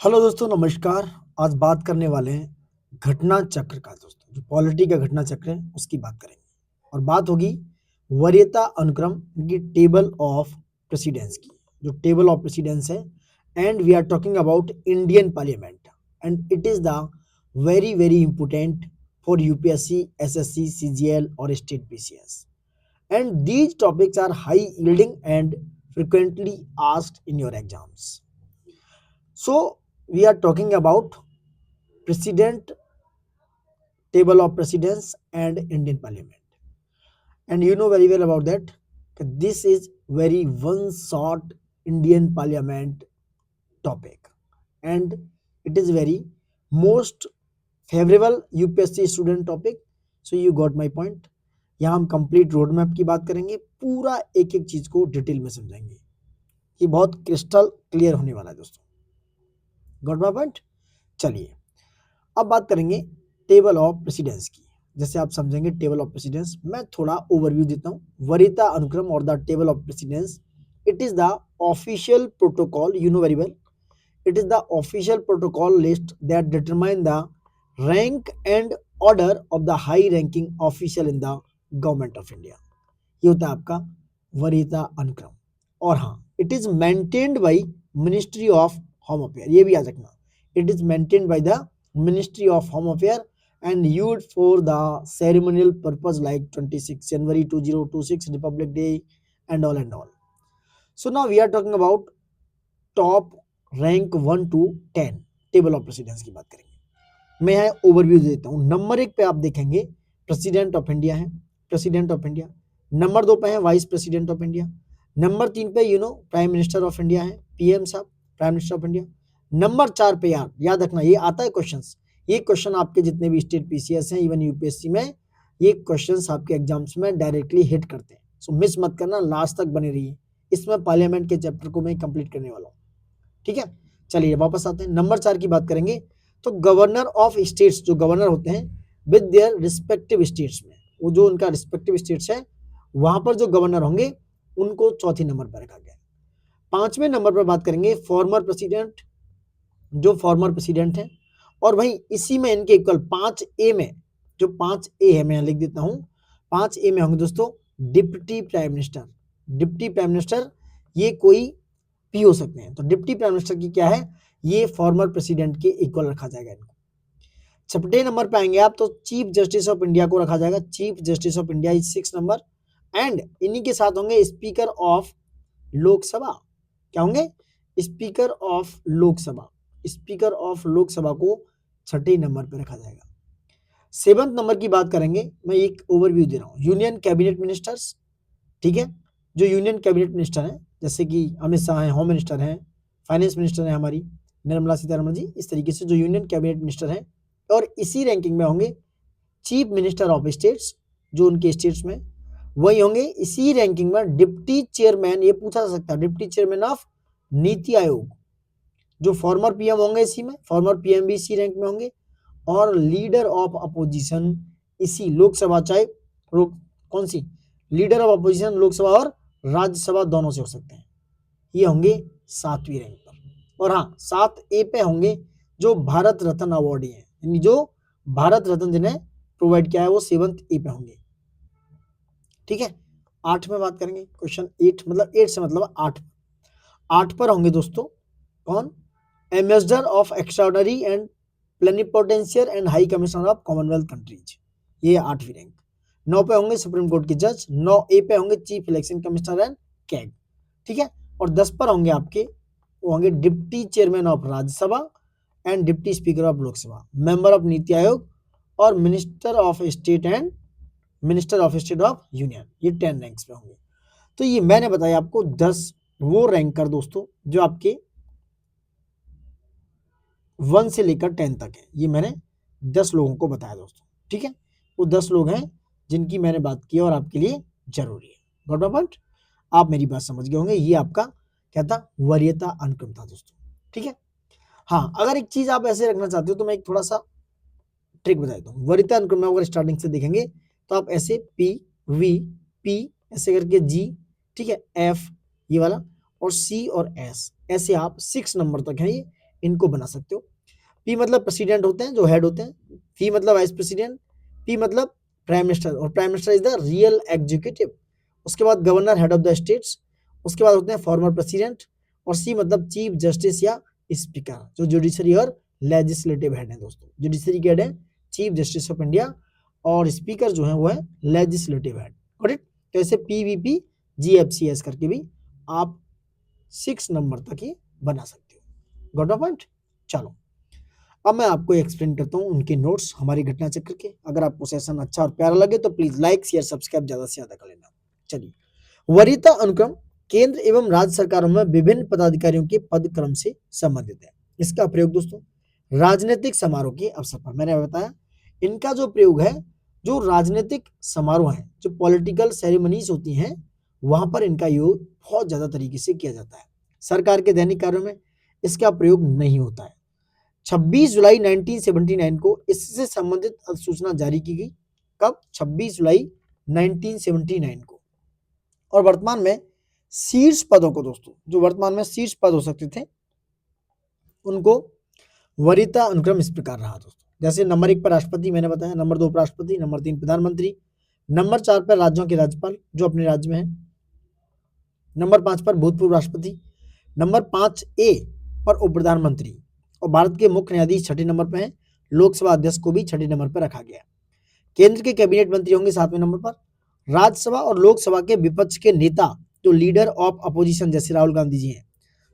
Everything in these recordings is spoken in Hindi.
हेलो दोस्तों, नमस्कार। आज बात करने वाले हैं घटना चक्र का। दोस्तों, जो पॉलिटी का घटना चक्र है उसकी बात करेंगे और बात होगी वरीयता अनुक्रम की टेबल ऑफ प्रेसिडेंस की। जो टेबल ऑफ प्रेसिडेंस है, and we are talking about Indian parliament, and it is the very very important for UPSC, SSC, CGL और state PCS, and these topics are high yielding and frequently asked in your exams. So we are talking about president, table of precedence and Indian parliament, and you know very well about that this is very one short Indian parliament topic, and it is very most favorable UPSC student topic. So you got my point. यहाँ हम कंप्लीट रोड मैप की बात करेंगे, पूरा एक एक चीज को डिटेल में समझेंगे। ये बहुत क्रिस्टल क्लियर होने वाला है दोस्तों। Got my point. चलिए अब बात करेंगे टेबल ऑफ प्रेसिडेंस की। जैसे आप समझेंगे टेबल ऑफ प्रेसिडेंस, मैं थोड़ा ओवरव्यू देता हूं। वरीयता अनुक्रम और the table of precedence, it is the official protocol, you know very well, it is the official protocol list that determine the rank and order of the high ranking official in the government of India. ये होता है आपका वरीयता अनुक्रम। और हाँ, it is maintained by ministry of home affair, ये भी याद रखना। It is maintained by the ministry of home affair and used for the ceremonial purpose like 26 January 2026 Republic Day and all and all. So now we are talking about top rank 1 to 10 table of precedence की बात करेंगे। मैं यहाँ ओवरव्यू देता हूँ। नंबर 1 पे आप देखेंगे प्रेसिडेंट ऑफ इंडिया है, प्रेसिडेंट ऑफ इंडिया। नंबर 2 पे है vice president of India. Number 3 पे प्राइम मिनिस्टर ऑफ इंडिया है, पीएम साहब, prime minister of India. Number 4 पे याद रखना, ये आता है क्वेश्चंस, ये क्वेश्चन आपके जितने भी स्टेट पीसीएस हैं, इवन यूपीएससी में, ये क्वेश्चंस आपके एग्जाम्स में डायरेक्टली हिट करते हैं। सो मिस मत करना, लास्ट तक बने रहिए। इसमें पार्लियामेंट के चैप्टर को मैं कंप्लीट करने वाला हूँ, ठीक है। चलिए वापस आते हैं। नंबर 4 की बात करेंगे तो गवर्नर ऑफ स्टेट्स, जो गवर्नर होते हैं विद देयर रिस्पेक्टिव स्टेट्स में, वो जो उनका रिस्पेक्टिव स्टेट्स है वहां पर जो गवर्नर होंगे उनको चौथे नंबर पर रखा गया। 5वें नंबर पर बात करेंगे फॉर्मर प्रेसिडेंट, जो फॉर्मर प्रेसिडेंट है। और वहीं इसी में इनके इक्वल 5A में, जो 5A है, मैं लिख देता हूं, 5A में होंगे दोस्तों deputy prime minister. Deputy prime minister ये कोई भी हो सकते हैं, तो डिप्टी प्राइम मिनिस्टर की क्या है, ये फॉर्मर प्रेसिडेंट के इक्वल रखा जाएगा इनको। 6 नंबर पे आएंगे आप तो चीफ जस्टिस ऑफ इंडिया को रखा जाएगा। Chief justice of India is 6 number, and इन्हीं के साथ होंगे स्पीकर ऑफ लोकसभा। क्या होंगे? Speaker of Lok Sabha. Speaker of Lok Sabha को 6 नंबर पे रखा जाएगा। 7 नंबर की बात करेंगे, मैं एक ओवरव्यू दे रहा हूँ, यूनियन कैबिनेट मिनिस्टर्स, ठीक है। जो यूनियन कैबिनेट मिनिस्टर हैं, जैसे कि अमित शाह हैं, होम मिनिस्टर हैं, फाइनेंस मिनिस्टर हैं हमारी निर्मला सीतारमण जी, इस तरीके से जो यूनियन कैबिनेट मिनिस्टर हैं। और इसी रैंकिंग में होंगे चीफ मिनिस्टर ऑफ स्टेट्स, जो उनके स्टेट्स में, वही होंगे इसी रैंकिंग में डिप्टी चेयरमैन। ये पूछा जा सकता है, deputy chairman of NITI Aayog, जो फॉर्मर पीएम होंगे इसी में, फॉर्मर पीएम भी इसी रैंक में होंगे। और लीडर ऑफ अपोजिशन इसी लोकसभा, चाहे कौन सी, लीडर ऑफ अपोजिशन लोकसभा और राज्यसभा दोनों से हो सकते हैं, ये होंगे 7वीं रैंक पर। और हाँ, 7A पे होंगे जो भारत रत्न अवार्डी हैं, यानी जो भारत रत्न जिन्हें प्रोवाइड किया है वो 7th A पे होंगे, ठीक है। 8 में बात करेंगे, क्वेश्चन 8 मतलब 8 से मतलब 8 पर होंगे दोस्तों कौन, ambassador of extraordinary and plenipotentiary and high commissioner of commonwealth countries, ये 8वीं रैंक। 9 पे होंगे सुप्रीम कोर्ट के जज। 9A पे होंगे chief election commissioner and CAG, ठीक है। और 10 पर होंगे आपके, वो होंगे deputy chairman of Rajya Sabha and deputy speaker of Lok Sabha, member of NITI Aayog और minister of state and minister of state of union, ये 10 रैंक्स पे होंगे। तो ये मैंने बताया आपको 10 वो रैंकर दोस्तों जो आपके 1 से लेकर 10 तक है। ये मैंने 10 लोगों को बताया दोस्तों, ठीक है। वो 10 लोग हैं जिनकी मैंने बात की और आपके लिए जरूरी है। Got my point? आप मेरी बात समझ गए होंगे। ये आपका क्या था, वरीयता अनुक्रम था दोस्तों, ठीक है। हाँ, अगर एक चीज आप ऐसे रखना चाहते हो तो मैं एक थोड़ा सा ट्रिक बता देता हूँ। वरीयता अनुक्रम में अगर स्टार्टिंग से देखेंगे तो आप ऐसे P V P ऐसे करके G, ठीक है, F ये वाला, और C और S, ऐसे आप 6 नंबर तक है ये इनको बना सकते हो। पी मतलब प्रेसिडेंट होते हैं, जो हेड होते हैं, पी मतलब वाइस प्रेसिडेंट, पी मतलब प्राइम मिनिस्टर, और prime minister is the real executive. उसके बाद governor, head of the states, उसके बाद होते हैं फॉर्मर प्रेसिडेंट, और सी मतलब चीफ जस्टिस या स्पीकर, जो जुडिशरी और लेजिस्लेटिव हेड है दोस्तों। जुडिशरी के हेड है चीफ जस्टिस ऑफ इंडिया, और स्पीकर जो है वो है लेजिस्लेटिव हेड। Got it. तो ऐसे पीवीपी जीएफसीएस करके भी आप 6 नंबर तक ही बना सकते हो। Got a point. चलो अब मैं आपको एक्सप्लेन करता हूँ उनके नोट्स हमारी घटना चक्र के। अगर आपको सेशन अच्छा और प्यारा लगे तो प्लीज लाइक शेयर सब्सक्राइब ज्यादा से ज्यादा कर लेना। चलिए, वरीयता अनुक्रम केंद्र एवं राज्य सरकारों में विभिन्न पदाधिकारियों के पद क्रम से संबंधित है। इसका प्रयोग दोस्तों राजनीतिक समारोह के अवसर पर, मैंने बताया इनका जो प्रयोग है, जो राजनीतिक समारोह है, जो पॉलिटिकल सेरेमनीज होती हैं, वहां पर इनका योग बहुत ज्यादा तरीके से किया जाता है। सरकार के दैनिक कार्यों में इसका प्रयोग नहीं होता है। 26 जुलाई 1979 को इससे संबंधित अधिसूचना जारी की गई। कब? 26 जुलाई 1979 को। और वर्तमान में शीर्ष पदों को दोस्तों, जो वर्तमान में शीर्ष पद हो सकते थे, उनको वरीयता अनुक्रम इस प्रकार रहा दोस्तों। जैसे नंबर 1 पर राष्ट्रपति मैंने बताया, नंबर 2 उपराष्ट्रपति, नंबर 3 प्रधानमंत्री, नंबर 4 पर राज्यों के राज्यपाल जो अपने राज्य में है, नंबर 5 पर भूतपूर्व राष्ट्रपति, नंबर 5A पर उप प्रधानमंत्री, और भारत के मुख्य न्यायाधीश 6 नंबर पर है। लोकसभा अध्यक्ष को भी 6 नंबर पर रखा गया। केंद्र के कैबिनेट मंत्री होंगे 7वें नंबर पर। राज्यसभा और लोकसभा के विपक्ष के नेता, जो लीडर ऑफ अपोजिशन जैसे राहुल गांधी जी हैं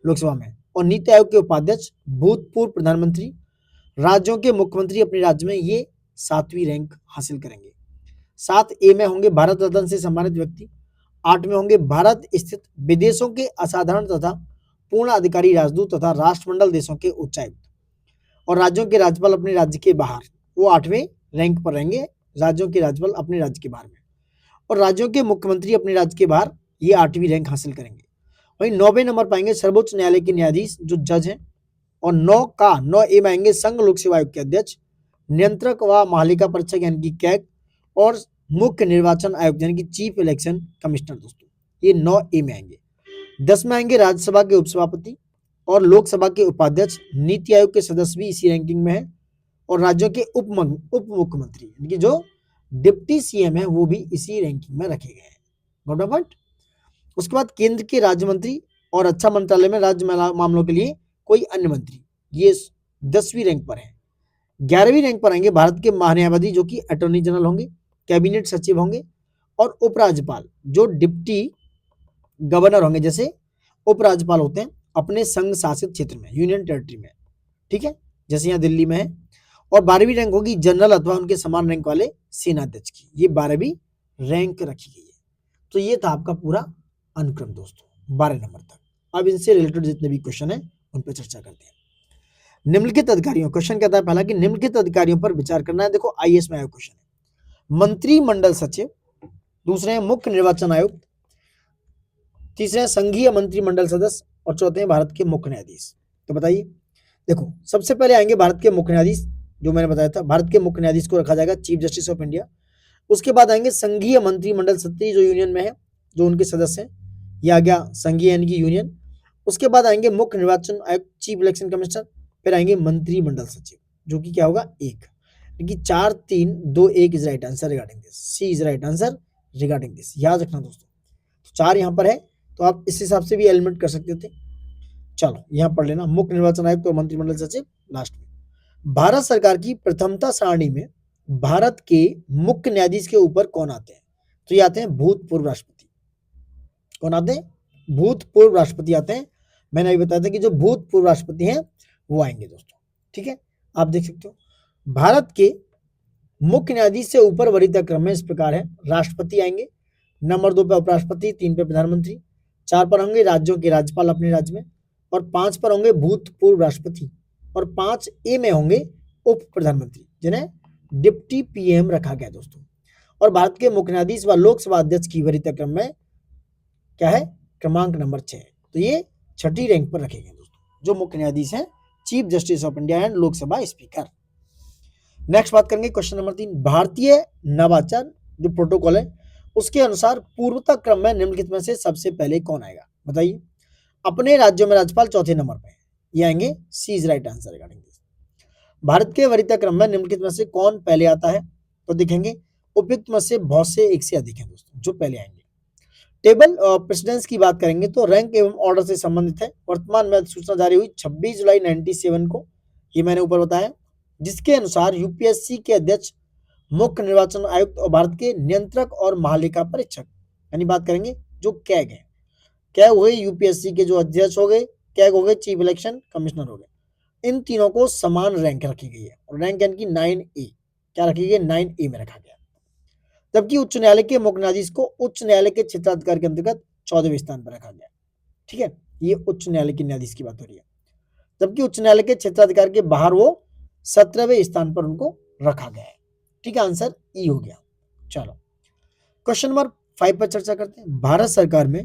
लोकसभा में, और नीति आयोग के उपाध्यक्ष, भूतपूर्व प्रधानमंत्री, राज्यों के मुख्यमंत्री अपने राज्य में, ये 7वीं रैंक हासिल करेंगे। 7A में होंगे भारत रत्न से सम्मानित व्यक्ति। 8 में होंगे भारत स्थित विदेशों के असाधारण तथा पूर्ण अधिकारी राजदूत तथा राष्ट्रमंडल देशों के उच्चायुक्त, और राज्यों के राज्यपाल अपने राज्य के बाहर, वो 8वें रैंक पर रहेंगे। राज्यों के राज्यपाल अपने राज्य के बाहर में, और राज्यों के मुख्यमंत्री अपने राज्य के बाहर, ये 8वीं रैंक हासिल करेंगे। वहीं 9वें नंबर पाएंगे सर्वोच्च न्यायालय के न्यायाधीश, जो जज हैं, और 9A में आएंगे संघ लोक सेवा आयोग के अध्यक्ष, नियंत्रक व महालेखा परीक्षक यानी कि कैग, और मुख्य निर्वाचन आयोग यानी कि चीफ इलेक्शन कमिश्नर दोस्तों, ये 9A में आएंगे। 10 में आएंगे राज्यसभा के उपसभापति और लोकसभा के उपाध्यक्ष। नीति आयोग के सदस्य भी इसी रैंकिंग में है, और राज्यों के उप मुख्यमंत्री यानी कि जो डिप्टी सीएम है, वो भी इसी रैंकिंग में रखे गए हैं। Got a point. उसके बाद केंद्र के राज्य मंत्री और रक्षा मंत्रालय में राज्य मामलों के लिए कोई अन्य मंत्री, ये 10वीं रैंक पर है। 11वीं रैंक पर आएंगे भारत के महान्यायवादी, जो कि अटॉर्नी जनरल होंगे, कैबिनेट सचिव होंगे, और उपराज्यपाल, जो डिप्टी गवर्नर होंगे, जैसे उपराज्यपाल होते हैं अपने संघ शासित क्षेत्र में, यूनियन टेरिटरी में, ठीक है, जैसे यहाँ दिल्ली में है। और 12वीं रैंक होगी जनरल अथवा उनके समान रैंक वाले सेनाध्यक्ष की, ये 12वीं रैंक रखी गई है। तो ये था आपका पूरा अनुक्रम दोस्तों 12 नंबर तक। अब इनसे रिलेटेड जितने भी क्वेश्चन है उन पर चर्चा करते हैं। निम्नलिखित अधिकारियों, क्वेश्चन कहता है पहला कि निम्नलिखित अधिकारियों पर विचार करना है। देखो आईएएस में आया क्वेश्चन है। मंत्रिमंडल सचिव, दूसरे हैं मुख्य निर्वाचन आयुक्त, तीसरे हैं संघीय मंत्रिमंडल सदस्य, और चौथे हैं भारत के मुख्य न्यायाधीश। तो बताइए, देखो सबसे पहले आएंगे भारत के मुख्य न्यायाधीश, जो मैंने बताया था, भारत के मुख्य न्यायाधीश को रखा जाएगा चीफ जस्टिस ऑफ इंडिया। उसके बाद आएंगे संघीय मंत्रिमंडल सचिव, जो यूनियन में है, जो उनके सदस्य हैं, ये आ गया संघीय यानी कि यूनियन। उसके बाद आएंगे मुख्य निर्वाचन आयुक्त, चीफ इलेक्शन कमिश्नर, फिर आएंगे मंत्रिमंडल सचिव, जो कि क्या होगा 1, क्योंकि 4 3 2 1 is right answer regarding this, C is right answer regarding this, याद रखना दोस्तों। तो 4 यहाँ पर है, तो आप इस हिसाब से भी एलिमेंट कर सकते थे। चलो यहाँ पढ़ लेना, मुख्य निर्वाचन आयुक्त और मंत्रिमंडल सचिव लास्ट में। भारत सरकार की प्रथमता सारणी में भारत के मुख्य न्यायाधीश के ऊपर कौन आते हैं? तो ये आते हैं भूतपूर्व राष्ट्रपति। कौन आते हैं? भूतपूर्व राष्ट्रपति आते हैं। मैंने अभी बताया था कि जो भूतपूर्व राष्ट्रपति हैं वो आएंगे दोस्तों, ठीक है। आप देख सकते हो भारत के मुख्य न्यायाधीश से ऊपर वरीयता क्रम में इस प्रकार है। राष्ट्रपति आएंगे, नंबर 2 पे उपराष्ट्रपति, 3 पे प्रधानमंत्री, 4 पर होंगे राज्यों के राज्यपाल अपने राज्य में, और 5 पर होंगे भूतपूर्व राष्ट्रपति, और 5A में होंगे उप प्रधानमंत्री, जिन्हें डिप्टी पीएम रखा गया दोस्तों। और भारत के मुख्य न्यायाधीश व लोकसभा अध्यक्ष की वरीयता क्रम में क्या है? क्रमांक नंबर 6। तो ये 6ठी रैंक पर रखे गए दोस्तों, जो मुख्य न्यायाधीश हैं, chief justice of India and Lok Sabha speaker. Next बात करेंगे क्वेश्चन नंबर 3, भारतीय नवाचार जो प्रोटोकॉल है उसके अनुसार पूर्वता क्रम में निम्नलिखित में से सबसे पहले कौन आएगा? बताइए। अपने राज्यों में राज्यपाल चौथे नंबर पे, ये आएंगे, C is right answer regarding this. Bharat के वरीयता क्रम में निम्नलिखित में से कौन पहले आता है? तो देखेंगे उपयुक्त में से बहुत से एक से अधिक हैं दोस्तों जो पहले आएंगे। टेबल प्रेसिडेंस की बात करेंगे तो रैंक एवं ऑर्डर से संबंधित है। वर्तमान में सूचना जारी हुई 26 जुलाई 97 को, ये मैंने ऊपर बताया, जिसके अनुसार यूपीएससी के अध्यक्ष, मुख्य निर्वाचन आयुक्त और भारत के नियंत्रक और महालेखा परीक्षक, यानी बात करेंगे जो कैग है, कैग हो गए यूपीएससी के जो अध्यक्ष हो गए, कैग हो गए चीफ इलेक्शन कमिश्नर हो गए, इन तीनों को समान रैंक रखी गई है और रैंक यानी कि 9A, क्या रखी गई? 9A में रखा गया। जबकि उच्च न्यायालय के मुख्य न्यायाधीश को उच्च न्यायालय के क्षेत्राधिकार के अंतर्गत 14वें स्थान पर रखा गया। ठीक है, ये उच्च न्यायालय के न्यायाधीश की बात हो रही है। जबकि उच्च न्यायालय के क्षेत्राधिकार के बाहर वो 17वें स्थान पर उनको रखा गया है। ठीक है, आंसर ई हो गया। चलो क्वेश्चन नंबर 5 पर चर्चा करते हैं। भारत सरकार में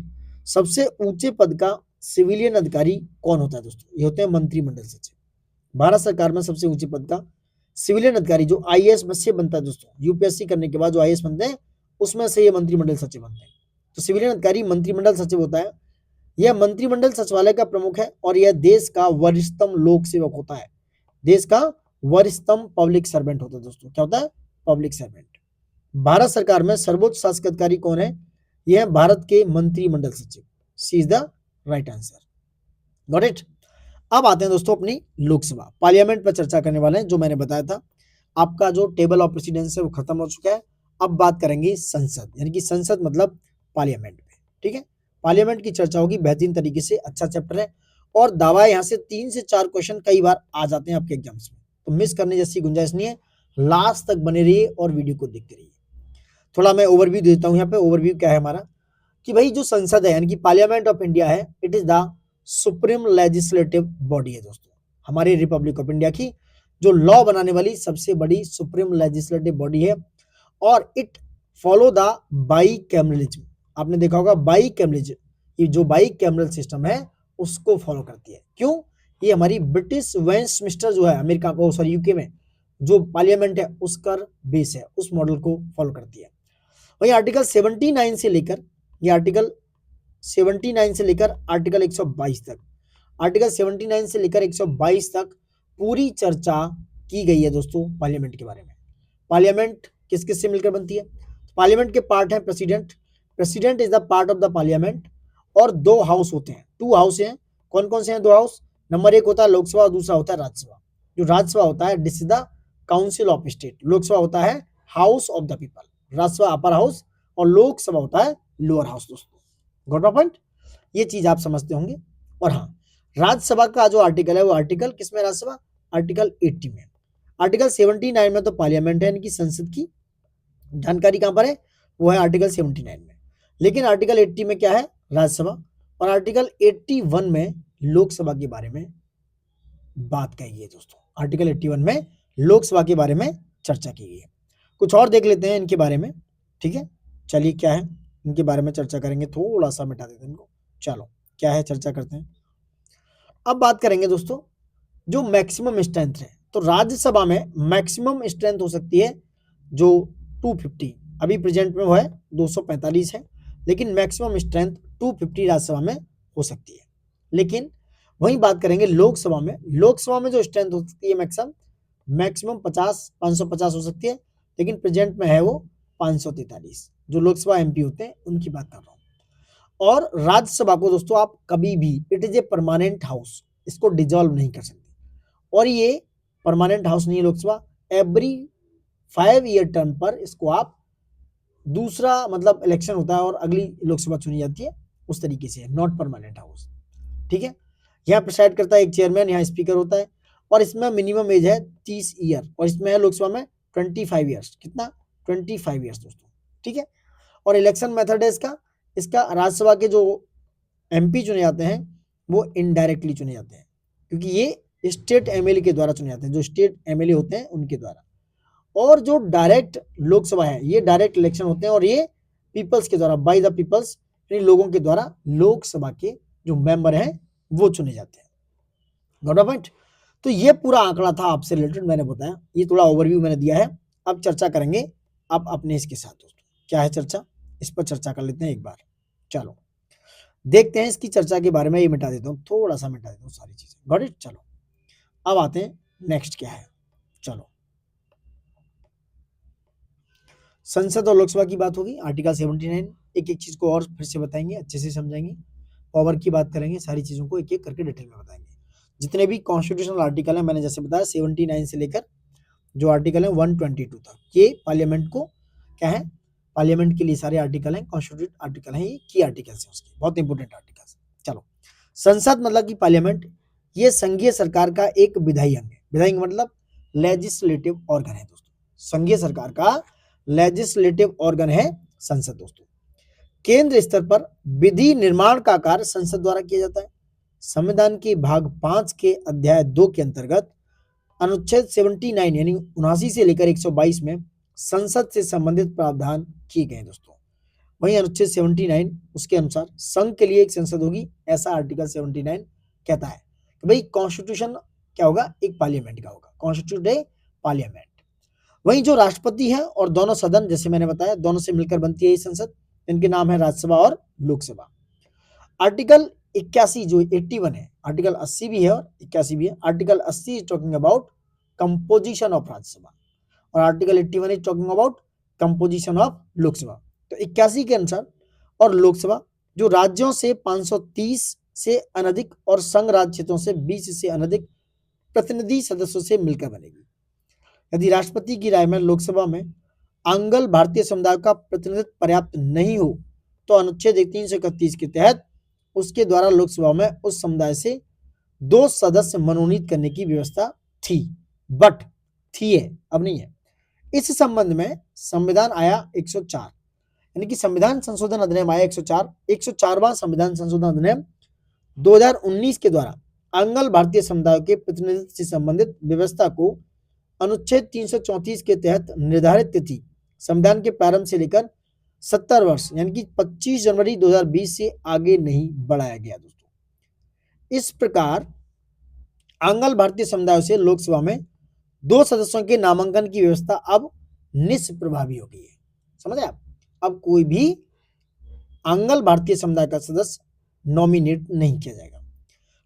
सबसे ऊंचे पद का सिविलियन अधिकारी कौन होता है दोस्तों? ये होते हैं मंत्रिमंडल सचिव। भारत सरकार में सबसे ऊंचे पद का सिविलियन अधिकारी जो आईएएस से बनता है दोस्तों, यूपीएससी करने के बाद जो आईएएस बनते हैं उसमें से ये मंत्रिमंडल सचिव बनते हैं। तो सिविलियन अधिकारी मंत्रिमंडल सचिव होता है। यह मंत्रिमंडल सचिवालय का प्रमुख है और यह देश का वरिष्ठतम लोक सेवक होता है। देश का वरिष्ठतम पब्लिक सर्वेंट होता है दोस्तों। क्या होता है? Public servant. भारत सरकार में सर्वोच्च शासकीय अधिकारी कौन है? यह है भारत के मंत्रिमंडल सचिव। C is the right answer. Got it. अब आते हैं दोस्तों अपनी लोकसभा पार्लियामेंट पर चर्चा करने वाले हैं। जो मैंने बताया था आपका जो टेबल ऑफ प्रेसिडेंस है वो खत्म हो चुका है। अब बात करेंगे संसद, यानी कि संसद मतलब पार्लियामेंट पे। ठीक है, पार्लियामेंट की चर्चा होगी बेहतरीन तरीके से। अच्छा चैप्टर है और दावा यहाँ से 3 से 4 क्वेश्चन कई बार आ जाते हैं आपके एग्जाम्स में, तो मिस करने जैसी गुंजाइश नहीं है। लास्ट तक बने रहिए और वीडियो को देखते रहिए। थोड़ा मैं ओवरव्यू देता हूँ यहाँ पे। ओवरव्यू क्या है हमारा कि भाई जो संसद है यानी कि पार्लियामेंट ऑफ इंडिया है, it is the supreme legislative body है दोस्तों। हमारी रिपब्लिक ऑफ इंडिया की जो लॉ बनाने वाली सबसे बड़ी सुप्रीम लेजिस्लेटिव बॉडी है और it follow the by cameralism. आपने देखा होगा बाई कैमरलिज्म, ये जो बाई कैमरल सिस्टम है उसको फॉलो करती है। क्यों? ये हमारी ब्रिटिश वेस्टमिंस्टर जो है अमेरिका को, सॉरी यूके में जो पार्लियामेंट है उसका बेस है, उस मॉडल को फॉलो करती है। वही आर्टिकल 79 से लेकर, ये आर्टिकल 79 से लेकर आर्टिकल 122 तक, आर्टिकल 79 से लेकर 122 तक पूरी चर्चा की गई है दोस्तों पार्लियामेंट के बारे में। पार्लियामेंट किस किस से मिलकर बनती है? पार्लियामेंट के पार्ट है president, president is the part of the parliament, और 2 हाउस होते हैं, 2 हाउस हैं। कौन कौन से हैं 2 हाउस? नंबर 1 होता है लोकसभा और दूसरा होता है राज्यसभा। जो राज्यसभा होता है this is the council of state. Lok Sabha होता है house of the people, Rajya Sabha upper house और लोकसभा होता है लोअर हाउस दोस्तों। Got my point? ये चीज आप समझते होंगे। और हाँ, राज्यसभा का जो आर्टिकल है वो आर्टिकल किसमें? राज्यसभा आर्टिकल 80 में। आर्टिकल 79 में तो पार्लियामेंट है यानी कि संसद की जानकारी कहां पर है? वो है आर्टिकल 79 में। लेकिन आर्टिकल 80 में क्या है? राज्यसभा। और आर्टिकल 81 में लोकसभा के बारे में बात कही गई है दोस्तों। आर्टिकल 81 में लोकसभा के बारे में चर्चा की गई है। कुछ और देख लेते हैं इनके बारे में। ठीक है, चलिए क्या है इनके बारे में चर्चा करेंगे। थोड़ा सा मिटा देते हैं इनको। चलो क्या है चर्चा करते हैं। अब बात करेंगे दोस्तों जो मैक्सिमम स्ट्रेंथ है, तो राज्यसभा में मैक्सिमम स्ट्रेंथ हो सकती है जो 250, अभी प्रेजेंट में वो है 245 है, लेकिन मैक्सिमम स्ट्रेंथ 250 राज्यसभा में हो सकती है। लेकिन वहीं बात करेंगे लोकसभा में, लोकसभा में जो स्ट्रेंथ हो सकती है मैक्सिमम 550 हो सकती है, लेकिन प्रेजेंट में है वो 543। जो लोकसभा एमपी होते हैं उनकी बात कर रहा हूँ। और राज्यसभा को दोस्तों आप कभी भी, it is a permanent house, इसको डिजॉल्व नहीं कर सकते। और ये परमानेंट हाउस नहीं है लोकसभा, एवरी 5 ईयर टर्म पर इसको आप दूसरा मतलब इलेक्शन होता है और अगली लोकसभा चुनी जाती है, उस तरीके से नॉट परमानेंट हाउस। ठीक है, यहाँ प्रिसाइड करता है एक चेयरमैन, यहाँ स्पीकर होता है और इसमें मिनिमम एज है 30 ईयर और इसमें है लोकसभा में 25 ईयर्स। कितना? 25 ईयर्स दोस्तों। ठीक है, और इलेक्शन मेथड है इसका राज्यसभा के जो एमपी चुने जाते हैं वो इनडायरेक्टली चुने जाते हैं, क्योंकि ये स्टेट एमएलए के द्वारा चुने जाते हैं, जो स्टेट एमएलए होते हैं उनके द्वारा। और जो डायरेक्ट लोकसभा है ये डायरेक्ट इलेक्शन होते हैं और ये पीपल्स के द्वारा, बाय द पीपल्स, यानी लोगों के द्वारा लोकसभा के जो मेंबर हैं वो चुने जाते हैं। Got point? तो ये पूरा आंकड़ा था आपसे रिलेटेड, मैंने बताया, ये थोड़ा ओवरव्यू मैंने दिया है। अब चर्चा करेंगे आप अपने इसके साथ दोस्तों। क्या है चर्चा? इस पर चर्चा कर लेते हैं एक बार। चलो देखते हैं इसकी चर्चा के बारे में। ये मिटा देता हूँ, थोड़ा सा मिटा देता हूँ सारी चीजें। Got it. चलो अब आते हैं नेक्स्ट क्या है। चलो संसद और लोकसभा की बात होगी, आर्टिकल 79। एक एक चीज को और फिर से बताएंगे, अच्छे से समझाएंगे, पावर की बात करेंगे, सारी चीजों को एक एक करके डिटेल में बताएंगे। जितने भी कॉन्स्टिट्यूशनल आर्टिकल है, मैंने जैसे बताया 79 से लेकर जो आर्टिकल है 122 तक, ये पार्लियामेंट को क्या है, पार्लियामेंट के लिए सारे आर्टिकल हैं, कॉन्स्टिट्यूट आर्टिकल हैं, ये की आर्टिकल्स हैं उसके, बहुत इंपॉर्टेंट आर्टिकल्स। चलो संसद मतलब कि पार्लियामेंट, ये संघीय सरकार का एक विधायी अंग है। विधायी मतलब लेजिस्लेटिव ऑर्गन है दोस्तों, संघीय सरकार का लेजिस्लेटिव ऑर्गन है संसद दोस्तों। केंद्र स्तर पर विधि निर्माण का कार्य संसद द्वारा किया जाता है। संविधान के भाग 5 के अध्याय 2 के अंतर्गत अनुच्छेद 79 यानी 79 से लेकर 122 में संसद से संबंधित प्रावधान किए गए दोस्तों। वहीं अनुच्छेद 79 उसके अनुसार संघ के लिए एक संसद होगी, ऐसा आर्टिकल 79 कहता है कि भाई कॉन्स्टिट्यूशन क्या होगा, एक पार्लियामेंट का होगा, कॉन्स्टिट्यूट ए पार्लियामेंट। वहीं जो राष्ट्रपति है और दोनों सदन, जैसे मैंने बताया, दोनों से मिलकर बनती है ये संसद, इनके नाम है राज्यसभा और लोकसभा। आर्टिकल 81 जो 81 है, आर्टिकल 80 भी है और 81 भी है। Article 80 is talking about composition of Rajya Sabha और article 81 is talking about composition of Lok Sabha. तो 81 के अनुसार और लोकसभा जो राज्यों से 530 से अनधिक और संघ राज्य क्षेत्रों से 20 से अनधिक प्रतिनिधि सदस्यों से मिलकर बनेगी। यदि राष्ट्रपति की राय में लोकसभा में आंग्ल भारतीय समुदाय का प्रतिनिधित्व पर्याप्त नहीं हो तो अनुच्छेद 331 के तहत उसके द्वारा लोकसभा में उस समुदाय से 2 सदस्य मनोनीत करने की व्यवस्था थी, बट थी है, अब नहीं है। इस संबंध में संविधान आया 104 यानी कि संविधान संशोधन अधिनियम आया 104, 104वां संविधान संशोधन अधिनियम 2019 के द्वारा आंग्ल भारतीय समुदाय के प्रतिनिधित्व से संबंधित व्यवस्था को अनुच्छेद 334 के तहत निर्धारित तिथि संविधान के प्रारंभ से लेकर 70 वर्ष यानी कि 25 जनवरी 2020 से आगे नहीं बढ़ाया गया दोस्तों। इस प्रकार आंग्ल भारतीय समुदाय से लोकसभा में 2 सदस्यों के नामांकन की व्यवस्था अब निष्प्रभावी हो गई है। समझ आप, अब कोई भी आंग्ल भारतीय समुदाय का सदस्य नॉमिनेट नहीं किया जाएगा।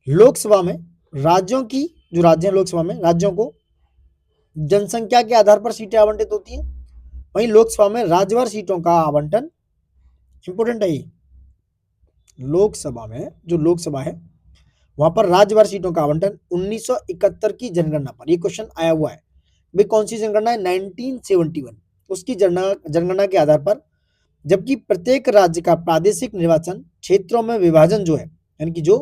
लोकसभा में राज्यों की, जो राज्य है लोकसभा में, राज्यों को जनसंख्या के आधार पर सीटें आवंटित होती हैं। वहीं लोकसभा में राज्यवार सीटों का आवंटन इंपोर्टेंट है। लोकसभा में जो लोकसभा है वहां पर राज्यवार सीटों का आवंटन 1971 की जनगणना पर, ये क्वेश्चन आया हुआ है भाई कौन सी जनगणना है, 1971, उसकी जनगणना के आधार पर, जबकि प्रत्येक राज्य का प्रादेशिक निर्वाचन क्षेत्रों में विभाजन जो है, यानी कि जो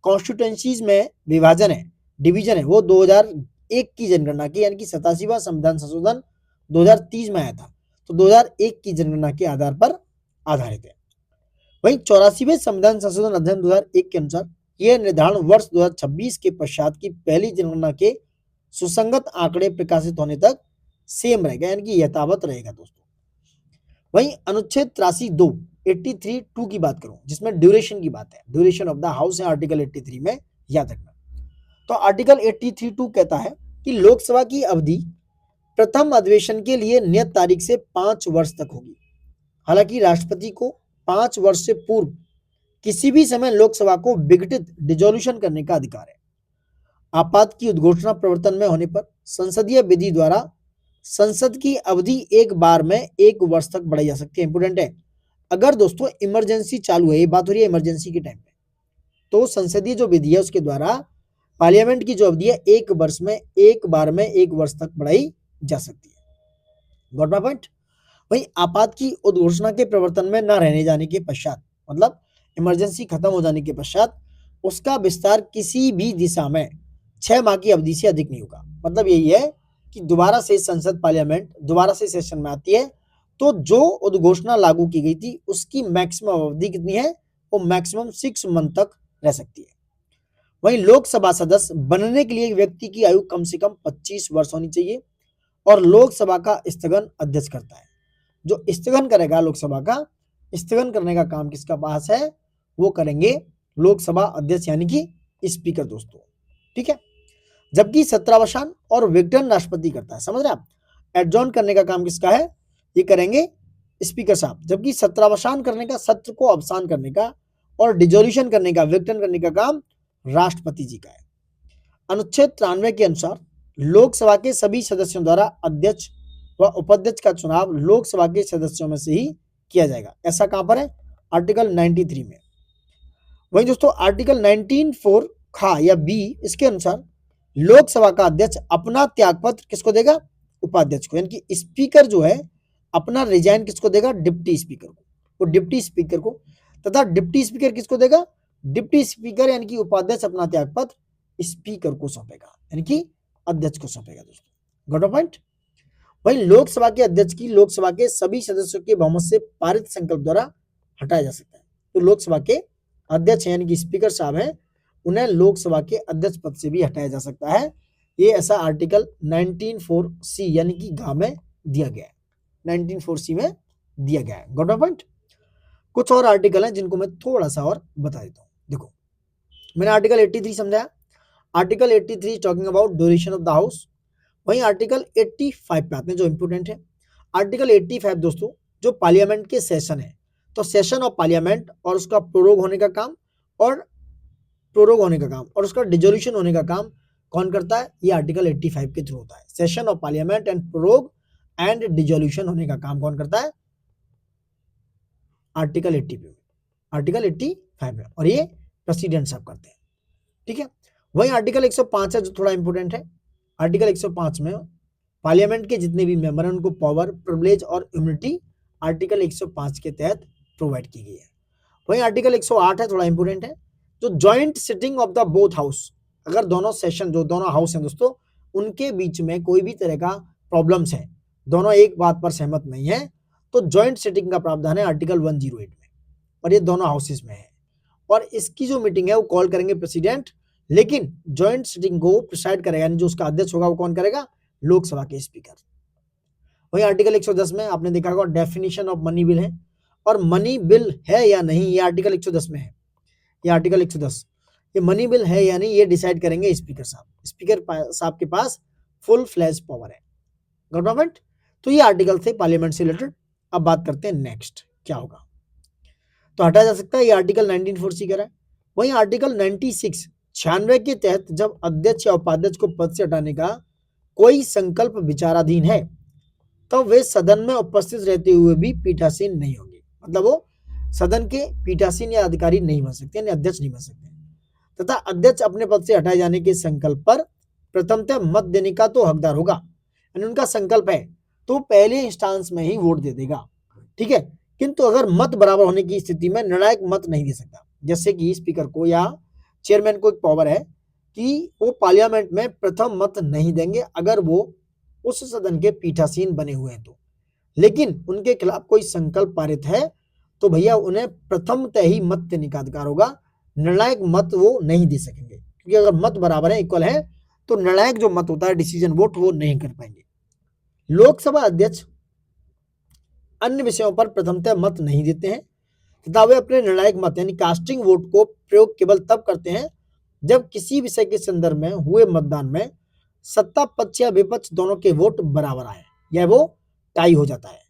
कॉन्स्टिट्यूएंसीज में विभाजन है, डिवीजन है, वो 2001 की जनगणना की, यानी कि 87वां संविधान संशोधन 2030 में आया था, तो 2001 की जनगणना के आधार पर आधारित है। वहीं 84वें संविधान संशोधन अधिनियम 2001 के अनुसार यह निर्धारण वर्ष 2026 के पश्चात की पहली जनगणना के सुसंगत आंकड़े प्रकाशित होने तक सेम रहेगा, यानी कि यथावत रहेगा दोस्तों। वहीं अनुच्छेद 83(2) 83(2) की बात करूं, जिसमें ड्यूरेशन की बात है, ड्यूरेशन ऑफ द हाउस है आर्टिकल 83 में, याद रखना। तो आर्टिकल 83(2) कहता है कि लोकसभा की अवधि प्रथम अधिवेशन के लिए नियत तारीख से 5 वर्ष तक होगी। हालांकि राष्ट्रपति को 5 वर्ष से पूर्व किसी भी समय लोकसभा को विघटित डिसोल्यूशन करने का अधिकार है। आपात की उद्घोषणा प्रवर्तन में होने पर संसदीय विधि द्वारा संसद की अवधि एक बार में 1 वर्ष तक बढ़ाई जा सकती है। इंपोर्टेंट है, अगर दोस्तों इमरजेंसी चालू है, ये बात हो रही है इमरजेंसी के टाइम पे, तो संसदीय जो विधि है उसके द्वारा पार्लियामेंट की जो अवधि है 1 वर्ष में एक बार में 1 वर्ष तक बढ़ाई जा सकती है। Got my point. वहीं आपात की उद्घोषणा के प्रवर्तन में न रहने जाने के पश्चात, मतलब इमरजेंसी खत्म हो जाने के पश्चात, उसका विस्तार किसी भी दिशा में 6 माह की अवधि से अधिक नहीं होगा। मतलब यही है कि दोबारा से संसद पार्लियामेंट दोबारा से सेशन में आती है तो जो उद्घोषणा लागू की गई थी उसकी मैक्सिमम अवधि कितनी है, वो मैक्सिमम 6 मंथ तक रह सकती है। वहीं लोकसभा सदस्य बनने के लिए व्यक्ति की आयु कम से कम 25 वर्ष होनी चाहिए और लोकसभा का स्थगन अध्यक्ष करता है। जो स्थगन करेगा लोकसभा का, स्थगन करने का काम किसका पास है, वो करेंगे लोकसभा अध्यक्ष यानी कि स्पीकर दोस्तों, ठीक है। जबकि सत्रावसान और विघटन राष्ट्रपति करता है, समझ रहे आप। एडजॉर्न करने का काम किसका है, ये करेंगे स्पीकर साहब। जबकि सत्रावसान करने का, सत्र को अवसान करने का और डिजोल्यूशन करने का, विघटन करने का काम राष्ट्रपति जी का है। अनुच्छेद 93 के अनुसार लोकसभा के सभी सदस्यों द्वारा अध्यक्ष व उपाध्यक्ष का चुनाव लोकसभा के सदस्यों में से ही किया जाएगा। ऐसा कहां पर है? आर्टिकल 93 में। वहीं दोस्तों आर्टिकल 19(4) खा या बी, इसके अनुसार लोकसभा का अध्यक्ष अपना त्यागपत्र किसको देगा? उपाध्यक्ष को। यानी कि स्पीकर जो है अपना रिजाइन किसको देगा? डिप्टी स्पीकर को। वो डिप्टी स्पीकर को, तथा डिप्टी स्पीकर किसको देगा? डिप्टी स्पीकर यानी कि उपाध्यक्ष अपना त्यागपत्र स्पीकर को सौंपेगा, यानी कि अध्यक्ष को सौंपेगा। दोस्तों गॉट अ पॉइंट। वहीं लोकसभा के अध्यक्ष की लोकसभा के सभी सदस्यों के बहुमत से पारित संकल्प द्वारा हटाया जा सकता है। तो लोकसभा के अध्यक्ष यानी कि स्पीकर साहब हैं, उन्हें लोकसभा के अध्यक्ष पद से भी हटाया जा सकता है। ये ऐसा आर्टिकल 19(4)C यानी कि गा में दिया गया है, 19(4)C में दिया गया है। Got a point. कुछ और आर्टिकल हैं जिनको मैं थोड़ा सा और बता देता हूँ। देखो मैंने आर्टिकल 83 समझाया। Article 83 talking about duration of the house. वहीं आर्टिकल 85 पे आते हैं जो इंपोर्टेंट है। आर्टिकल 85 दोस्तों जो पार्लियामेंट के सेशन है, तो सेशन ऑफ पार्लियामेंट और उसका प्रोरोग होने का काम और उसका डिजोल्यूशन होने का काम कौन करता है? ये आर्टिकल 85 के थ्रू होता है। Session of parliament and prorogue and dissolution होने का काम कौन करता है? आर्टिकल 85 में, और ये प्रेसिडेंट साहब करते हैं। ठीक है। वहीं आर्टिकल 105 है जो थोड़ा इंपोर्टेंट है। आर्टिकल 105 में पार्लियामेंट के जितने भी मेंबर हैं उनको पावर, प्रिविलेज और इम्यूनिटी आर्टिकल 105 के तहत प्रोवाइड की गई है। वहीं आर्टिकल 108 है, थोड़ा इंपोर्टेंट है, जो joint sitting of the both house, अगर दोनों सेशन जो दोनों हाउस हैं दोस्तों उनके बीच में कोई भी तरह का प्रॉब्लम्स है, दोनों एक बात पर सहमत नहीं है, तो जॉइंट सिटिंग का प्रावधान है आर्टिकल 108 में, और ये दोनों हाउसेस में है। और इसकी जो मीटिंग है वो कॉल करेंगे प्रेसिडेंट, लेकिन जॉइंट सिटिंग को प्रिसाइड करेगा यानी जो उसका अध्यक्ष होगा वो कौन करेगा? लोकसभा के स्पीकर। वही आर्टिकल 110 में आपने देखा होगा डेफिनेशन ऑफ मनी बिल है, और मनी बिल है या नहीं ये आर्टिकल 110 में है। ये आर्टिकल 110 ये मनी बिल है या नहीं ये डिसाइड करेंगे स्पीकर साहब। स्पीकर साहब के पास फुल फ्लैश पावर है। गवर्नमेंट। तो ये आर्टिकल थे पार्लियामेंट से रिलेटेड। अब बात करते हैं नेक्स्ट क्या होगा। तो हटाया जा सकता है, ये आर्टिकल 19(4)C कह रहा है। वहीं आर्टिकल 96 के तहत जब अध्यक्ष या उपाध्यक्ष को पद से हटाने का कोई संकल्प विचाराधीन है तो वे सदन में उपस्थित रहते हुए भी पीठासीन नहीं होंगे। मतलब वो सदन के पीठासीन या अधिकारी नहीं बन सकते, यानी अध्यक्ष नहीं बन सकते, तथा अध्यक्ष अपने पद से हटाए जाने के संकल्प पर प्रथमतः मत देने का तो हकदार होगा, यानी उनका संकल्प है तो पहले इंस्टांस में ही वोट दे देगा। ठीक है। किंतु अगर मत बराबर होने की स्थिति में निर्णायक मत नहीं दे सकता। जैसे कि स्पीकर को या चेयरमैन को एक पावर है कि वो पार्लियामेंट में प्रथम मत नहीं देंगे अगर वो उस सदन के पीठासीन बने हुए हैं तो, लेकिन उनके खिलाफ कोई संकल्प पारित है तो भैया उन्हें प्रथमतः ही मत देने का अधिकार होगा, निर्णायक मत वो नहीं दे सकेंगे, क्योंकि अगर मत बराबर है, इक्वल है, तो निर्णायक जो मत होता है डिसीजन वोट वो नहीं कर पाएंगे। लोकसभा अध्यक्ष अन्य विषयों पर प्रथमतः मत नहीं देते हैं तथा वे अपने निर्णायक मत यानी कास्टिंग वोट को प्रयोग केवल तब करते हैं जब किसी विषय के संदर्भ में हुए मतदान में सत्ता पक्ष या विपक्ष दोनों के वोट बराबर आए या वो टाई हो जाता है।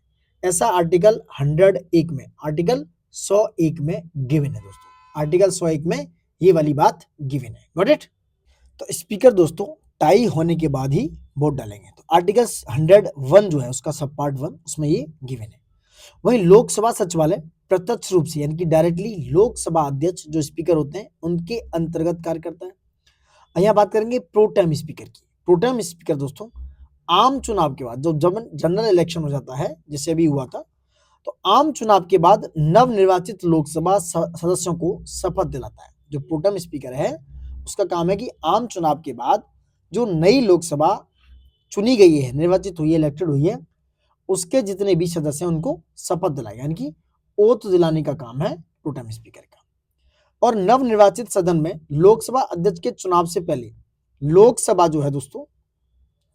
ऐसा आर्टिकल 101 में, आर्टिकल 101 में गिवन है दोस्तों। आर्टिकल 101 में ये वाली बात गिवन है। Got it. तो स्पीकर दोस्तों टाई होने के बाद ही वोट डालेंगे। तो आर्टिकल 101 जो है उसका सब पार्ट 1 उसमें ये गिवन है। वहीं लोकसभा सचिवालय प्रत्यक्ष रूप से यानी कि डायरेक्टली लोकसभा अध्यक्ष जो स्पीकर होते हैं उनके अंतर्गत कार्य करता है। यहाँ बात करेंगे प्रोटेम स्पीकर की। प्रोटेम स्पीकर दोस्तों आम चुनाव के बाद जब जनरल इलेक्शन हो जाता है जैसे अभी हुआ था, तो आम चुनाव के बाद नवनिर्वाचित लोकसभा सदस्यों को शपथ दिलाता है। जो प्रोटेम स्पीकर है उसका काम है कि आम चुनाव के बाद जो नई लोकसभा चुनी गई है, निर्वाचित हुई है, इलेक्टेड हुई है, उसके जितने भी सदस्य हैं उनको शपथ दिलाएगा, यानी कि ओथ दिलाने का काम है प्रोटेम स्पीकर का। और नवनिर्वाचित सदन में लोकसभा अध्यक्ष के चुनाव से पहले लोकसभा जो है दोस्तों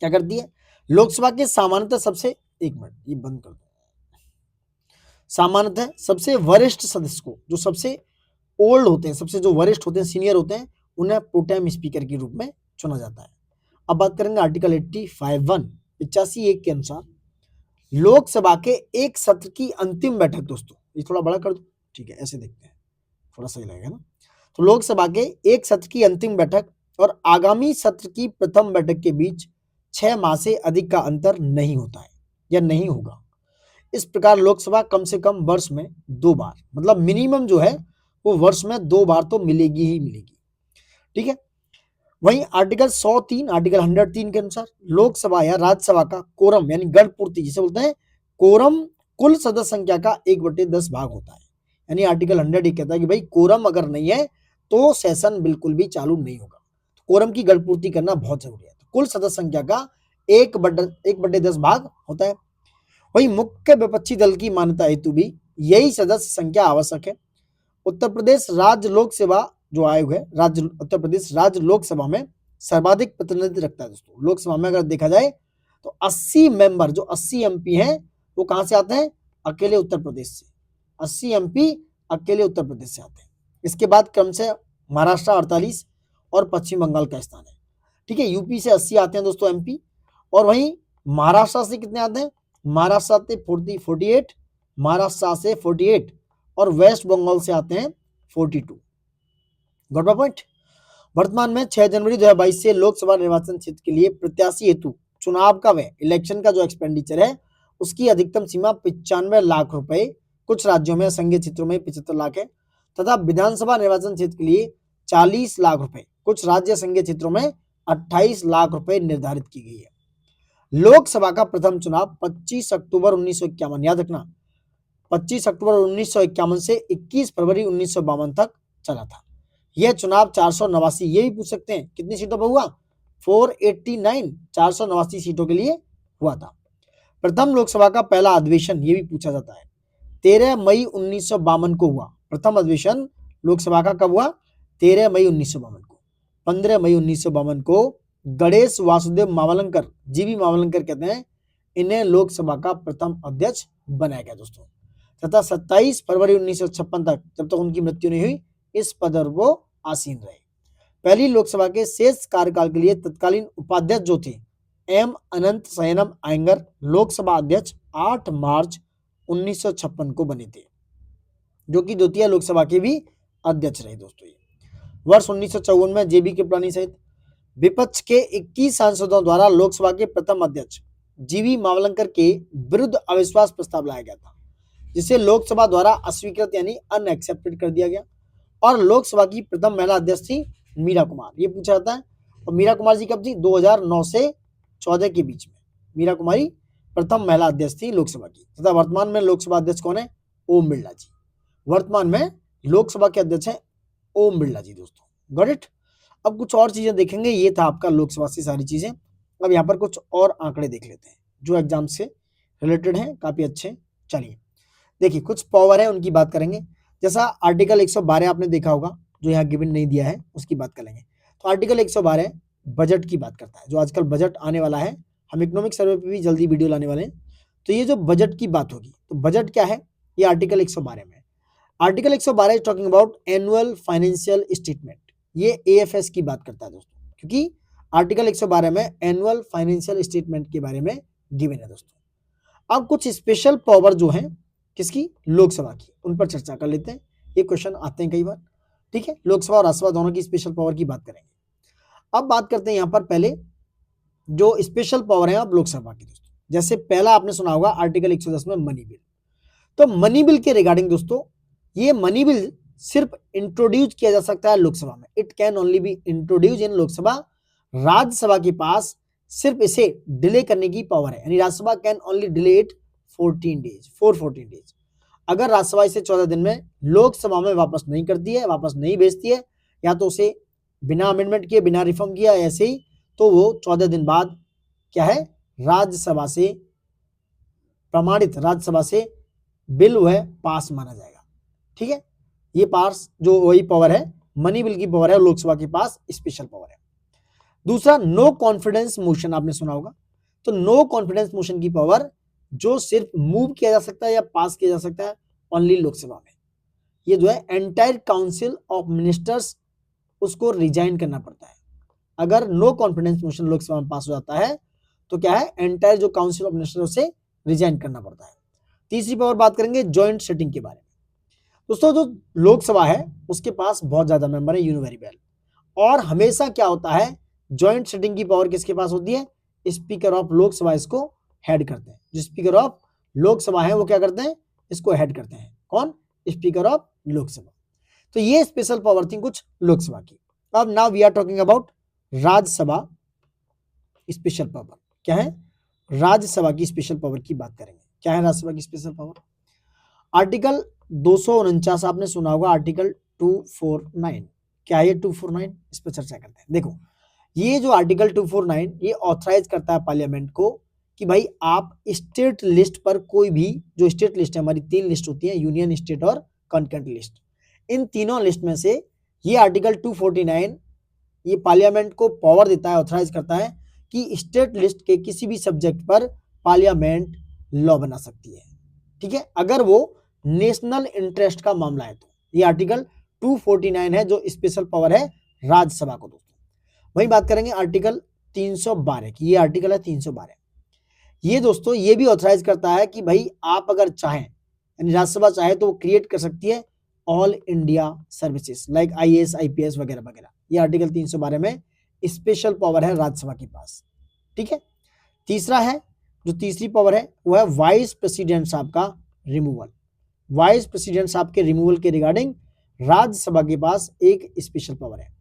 क्या करती है? लोकसभा के सामान्यतः सबसे, एक मिनट ये बंद कर दो, सामान्यतः सबसे वरिष्ठ सदस्य को, जो सबसे ओल्ड होते हैं, सबसे जो वरिष्ठ होते हैं, सीनियर होते हैं, उन्हें प्रोटेम स्पीकर के रूप में चुना जाता है। अब बात करेंगे आर्टिकल 85(1) के अनुसार लोकसभा के एक सत्र की अंतिम बैठक दोस्तों, ये थोड़ा बड़ा कर दो, ठीक है, ऐसे देखते हैं। थोड़ा सही लगेगा ना। तो लोकसभा के एक सत्र की अंतिम बैठक और आगामी सत्र की प्रथम बैठक के बीच 6 माह से अधिक का अंतर नहीं होता है या नहीं होगा। इस प्रकार लोकसभा कम से कम वर्ष में 2 बार, मतलब मिनिमम जो है वो वर्ष में 2 बार तो मिलेगी ही मिलेगी। ठीक है। वहीं आर्टिकल 103, आर्टिकल 103 के अनुसार लोकसभा या राज्यसभा का कोरम यानी गण पूर्ति जिसे बोलते हैं, कोरम कुल सदस्य संख्या का 1/10 भाग होता है। यानी आर्टिकल 100 कहता है कि भाई कोरम अगर नहीं है तो सेशन बिल्कुल भी चालू नहीं होगा। तो कोरम की गण पूर्ति करना बहुत जरूरी है। तो कुल सदस्य संख्या का 1/10 भाग होता है। वही मुख्य विपक्षी दल की मान्यता हेतु भी यही सदस्य संख्या आवश्यक है। उत्तर प्रदेश राज्य लोक सेवा जो आयोग है, राज्य उत्तर प्रदेश राज्य लोकसभा में सर्वाधिक प्रतिनिधित्व रखता है दोस्तों। लोकसभा में अगर देखा जाए तो 80 मेंबर, जो 80 एमपी हैं वो कहां से आते हैं? अकेले उत्तर प्रदेश से। 80 एमपी अकेले उत्तर प्रदेश से आते हैं। इसके बाद क्रम से महाराष्ट्र 48 और पश्चिम बंगाल का स्थान है। ठीक है, यूपी से 80 आते हैं दोस्तों एमपी, और वहीं महाराष्ट्र से कितने आते हैं? महाराष्ट्र आते 48, महाराष्ट्र से 48 और वेस्ट बंगाल से आते हैं 42। Got my point. वर्तमान में 6 जनवरी 2022 से लोकसभा निर्वाचन क्षेत्र के लिए प्रत्याशी हेतु चुनाव का व्यय, इलेक्शन का जो एक्सपेंडिचर है उसकी अधिकतम सीमा 95 लाख रुपए, कुछ राज्यों में संघीय क्षेत्रों में 75 लाख है, तथा विधानसभा निर्वाचन क्षेत्र के लिए 40 लाख रुपए, कुछ राज्य संघीय क्षेत्रों में 28 लाख रुपए निर्धारित की गई है। लोकसभा का प्रथम चुनाव 25 अक्टूबर 1951, याद रखना 25 अक्टूबर 1951 से 21 फरवरी 1952 तक चला था। यह चुनाव 489, ये भी पूछ सकते हैं कितनी सीटों पर हुआ? 489, 489 सीटों के लिए हुआ था। प्रथम लोकसभा का पहला अधिवेशन, ये भी पूछा जाता है, 13 मई 1952 को हुआ। प्रथम अधिवेशन लोकसभा का कब हुआ? 13 मई 1952 को। 15 मई 1952 को गणेश वासुदेव मावलंकर, जीवी मावलंकर कहते हैं, इन्हें लोकसभा का प्रथम अध्यक्ष बनाया गया दोस्तों। तथा 27 फरवरी 1956 तक, जब तक उनकी मृत्यु नहीं हुई, इस पद पर वो आसीन रहे। पहली लोकसभा के शेष कार्यकाल के लिए तत्कालीन उपाध्यक्ष जो थे एम अनंत शयनम अयंगर, लोकसभा अध्यक्ष 8 मार्च 1956 को बने थे, जो कि द्वितीय लोकसभा के भी अध्यक्ष रहे दोस्तों। वर्ष 1954 में जेबी कृपलानी सहित विपक्ष के 21 सांसदों द्वारा लोकसभा के प्रथम अध्यक्ष जीवी मावलंकर के विरुद्ध अविश्वास प्रस्ताव लाया गया था, जिसे लोकसभा द्वारा अस्वीकृत यानी अनएक्सेप्टेड कर दिया गया। और लोकसभा की प्रथम महिला अध्यक्ष थी मीरा कुमार, ये पूछा जाता है। और मीरा कुमार जी कब थी? 2009 से 14 के बीच में मीरा कुमारी प्रथम महिला अध्यक्ष थी लोकसभा की। तथा वर्तमान में लोकसभा अध्यक्ष कौन है? ओम बिरला जी। वर्तमान में लोकसभा के अध्यक्ष हैं ओम बिरला जी दोस्तों। Got it. अब कुछ और चीजें देखेंगे, ये था आपका लोकसभा से सारी चीजें। अब यहाँ पर कुछ और आंकड़े देख लेते हैं जो एग्जाम से रिलेटेड हैं, काफी अच्छे। चलिए देखिए, कुछ पावर है उनकी बात करेंगे। जैसा आर्टिकल 112 आपने देखा होगा, जो यहाँ गिवन नहीं दिया है उसकी बात करेंगे। तो आर्टिकल 112 बजट की बात करता है, जो आजकल बजट आने वाला है, हम इकोनॉमिक सर्वे पे भी जल्दी वीडियो लाने वाले हैं। तो ये जो बजट की बात होगी, तो बजट क्या है? ये आर्टिकल 112 में। Article 112 is talking about annual financial statement. ये एएफएस की बात करता है दोस्तों, क्योंकि आर्टिकल 112 में एनुअल फाइनेंशियल स्टेटमेंट के बारे में गिवन है दोस्तों। अब कुछ स्पेशल पावर जो है किसकी? लोकसभा की, उन पर चर्चा कर लेते हैं। ये क्वेश्चन आते हैं कई बार। ठीक है, लोकसभा और राज्यसभा दोनों की स्पेशल पावर की बात करेंगे। अब बात करते हैं यहाँ पर पहले जो स्पेशल पावर है अब लोकसभा की दोस्तों। जैसे पहला आपने सुना होगा आर्टिकल 110 में मनी बिल। तो मनी बिल के रिगार्डिंग दोस्तों, ये मनी बिल सिर्फ इंट्रोड्यूस किया जा सकता है लोकसभा में। It can only be introduce इन लोकसभा। राज्यसभा के पास सिर्फ इसे डिले करने की पावर है, यानी Rajya Sabha can only delay it 14 days. अगर राज्यसभा इसे 14 दिन में लोकसभा में वापस नहीं करती है, वापस नहीं भेजती है, या तो उसे बिना अमेंडमेंट किए, बिना रिफॉर्म किया ऐसे ही, तो वो 14 दिन बाद क्या है? राज्यसभा से प्रमाणित, राज्यसभा से बिल वह पास माना जाएगा। ठीक है, ये पास जो वही पावर है, मनी बिल की पावर है, लोकसभा के पास स्पेशल पावर है। दूसरा, नो कॉन्फिडेंस मोशन आपने सुना होगा। तो नो कॉन्फिडेंस मोशन की पावर जो सिर्फ मूव किया जा सकता है या पास किया जा सकता है ओनली लोकसभा में। ये जो है एंटायर काउंसिल ऑफ मिनिस्टर्स, उसको रिजाइन करना पड़ता है। अगर नो कॉन्फिडेंस मोशन लोकसभा में पास हो जाता है तो क्या है? एंटायर जो काउंसिल ऑफ मिनिस्टर्स, उसे रिजाइन करना पड़ता है। तीसरी पावर बात करेंगे जॉइंट सेटिंग के बारे में। दोस्तों जो लोकसभा है उसके पास बहुत ज्यादा मेंबर है, यूनिवेरिएबल, और हमेशा क्या होता है, ज्वाइंट सिटिंग की पावर किसके पास होती है, स्पीकर ऑफ लोकसभा इसको हेड करते हैं। जो स्पीकर ऑफ लोकसभा है वो क्या करते हैं, इसको हेड करते हैं। कौन, स्पीकर ऑफ लोकसभा। तो ये स्पेशल पावर थी कुछ लोकसभा की। अब now we are talking about Rajya Sabha special power. क्या है, राज्यसभा की स्पेशल पावर की बात करेंगे। क्या है राज्यसभा की स्पेशल पावर, आर्टिकल 249 आपने सुना होगा, आर्टिकल 249। क्या है ये 249, इस पर चर्चा करते हैं। देखो ये जो आर्टिकल 249 ये ऑथराइज करता है पार्लियामेंट को कि भाई आप स्टेट लिस्ट पर कोई भी, जो स्टेट लिस्ट है हमारी 3 लिस्ट होती है, यूनियन, स्टेट और कॉन्करेंट लिस्ट, इन तीनों लिस्ट में से ये आर्टिकल 249 ये पार्लियामेंट को पावर देता है, ऑथराइज करता है कि स्टेट लिस्ट के किसी भी सब्जेक्ट पर पार्लियामेंट लॉ बना सकती है। ठीक है, अगर वो नेशनल इंटरेस्ट का मामला है तो। ये आर्टिकल 249 है जो स्पेशल पावर है राज्यसभा को। दोस्तों वही बात करेंगे आर्टिकल 312 की। ये आर्टिकल है 312। ये दोस्तों ये भी ऑथराइज करता है कि भाई आप अगर चाहें, यानी राज्यसभा चाहे तो वो क्रिएट कर सकती है all India services like IAS, IPS वगैरह वगैरह। ये आर्टिकल 312 में स्पेशल पावर है राज्यसभा के पास। ठीक है, तीसरा है, जो तीसरी पावर है वो है वाइस प्रेसिडेंट साहब का रिमूवल। वाइस प्रेसिडेंट साहब के रिमूवल के रिगार्डिंग राज्यसभा के पास एक स्पेशल पावर है,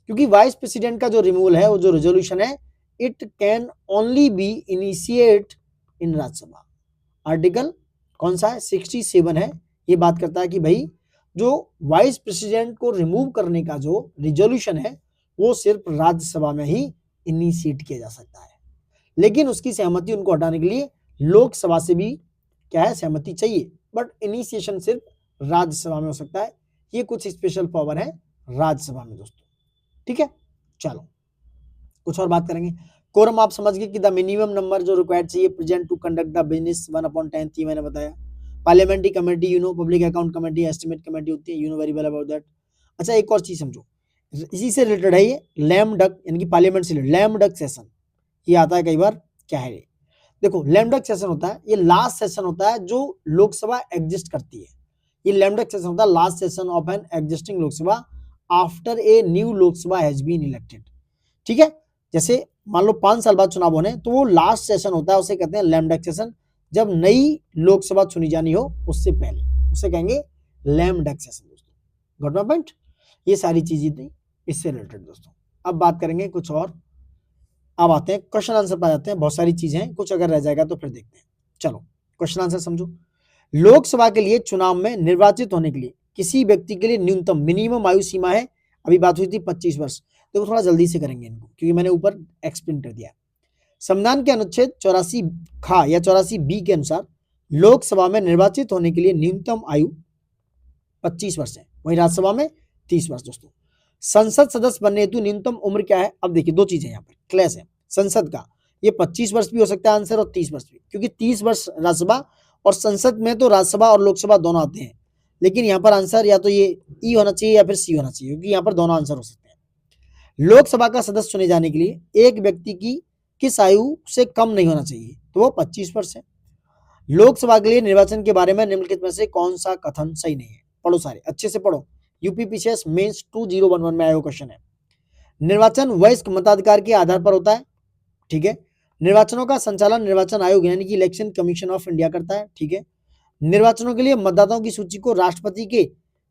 क्योंकि वाइस प्रेसिडेंट का जो रिमूवल है वो जो रेजोल्यूशन है, it can only be initiate in Rajya Sabha. Article कौन सा है, 67 है। ये बात करता है कि भाई जो वाइस प्रेसिडेंट को रिमूव करने का जो रिजोल्यूशन है वो सिर्फ राज्यसभा में ही इनिशिएट किया जा सकता है, लेकिन उसकी सहमति उनको हटाने के लिए लोकसभा से भी क्या है, सहमति चाहिए, बट इनिशिएशन सिर्फ राज्यसभा में हो सकता है। ये कुछ स्पेशल पावर है राज्यसभा में दोस्तों। ठीक है, चलो कुछ और बात करेंगे। कोरम आप समझ गए कि द मिनिमम नंबर जो रिक्वायर्ड चाहिए present to conduct the business 1/10, ये मैंने बताया। Parliamentary committee, you know, public account committee, estimate committee होती है, you know very well about that. अच्छा एक और चीज समझो, इसी से रिलेटेड है ये लैम डक, यानी कि पार्लियामेंट से लैम डक सेशन, ये आता है कई बार। क्या है ये, देखो लैम डक सेशन होता है, ये लास्ट सेशन होता है जो लोकसभा एग्जिस्ट करती है। ये लैम डक सेशन होता है last session of an existing Lok Sabha after a new Lok Sabha has been elected. ठीक है, जैसे मान लो 5 साल बाद चुनाव होने, तो वो लास्ट सेशन होता है, उसे कहते हैं लैम डक सेशन। जब नई लोकसभा चुनी जानी हो उससे पहले, उसे कहेंगे लैम डक सेशन। दोस्तों गॉट माय पॉइंट, ये सारी चीजें थी इससे रिलेटेड दोस्तों। अब बात करेंगे कुछ और, अब आते हैं क्वेश्चन आंसर पर जाते हैं। बहुत सारी चीजें हैं, कुछ अगर रह जाएगा तो फिर देखते हैं। चलो क्वेश्चन आंसर समझो। लोकसभा के लिए चुनाव में निर्वाचित होने के लिए किसी व्यक्ति के लिए न्यूनतम मिनिमम आयु सीमा है, अभी बात हुई थी 25 वर्ष। देखो थोड़ा जल्दी से करेंगे इनको, क्योंकि मैंने ऊपर एक्सप्लेन कर दिया। संविधान के अनुच्छेद 84 खा या 84 बी के अनुसार लोकसभा में निर्वाचित होने के लिए न्यूनतम आयु 25 वर्ष है, वहीं राज्यसभा में 30 वर्ष। दोस्तों संसद सदस्य बनने हेतु न्यूनतम उम्र क्या है, अब देखिए दो चीजें यहाँ पर क्लैश है। संसद का ये 25 वर्ष भी हो सकता है आंसर, और 30 वर्ष भी, क्योंकि 30 वर्ष राज्यसभा और संसद में तो राज्यसभा और लोकसभा दोनों आते हैं, लेकिन यहाँ पर आंसर या तो ये ई होना चाहिए या फिर सी होना चाहिए, क्योंकि यहाँ पर दोनों आंसर हो सकते हैं। लोकसभा का सदस्य चुने जाने के लिए एक व्यक्ति की किस आयु से कम नहीं होना चाहिए, तो वो 25 वर्ष है। लोकसभा के लिए निर्वाचन के बारे में निम्नलिखित में से कौन सा कथन सही नहीं है, पढ़ो सारे अच्छे से पढ़ो, यूपीपीसीएस मेंस 2011 में आया क्वेश्चन है। निर्वाचन वयस्क मताधिकार के आधार पर होता है, ठीक है। निर्वाचनों का संचालन निर्वाचन आयोग यानी कि इलेक्शन कमीशन ऑफ इंडिया करता है, ठीक है। निर्वाचनों के लिए मतदाताओं की सूची को राष्ट्रपति के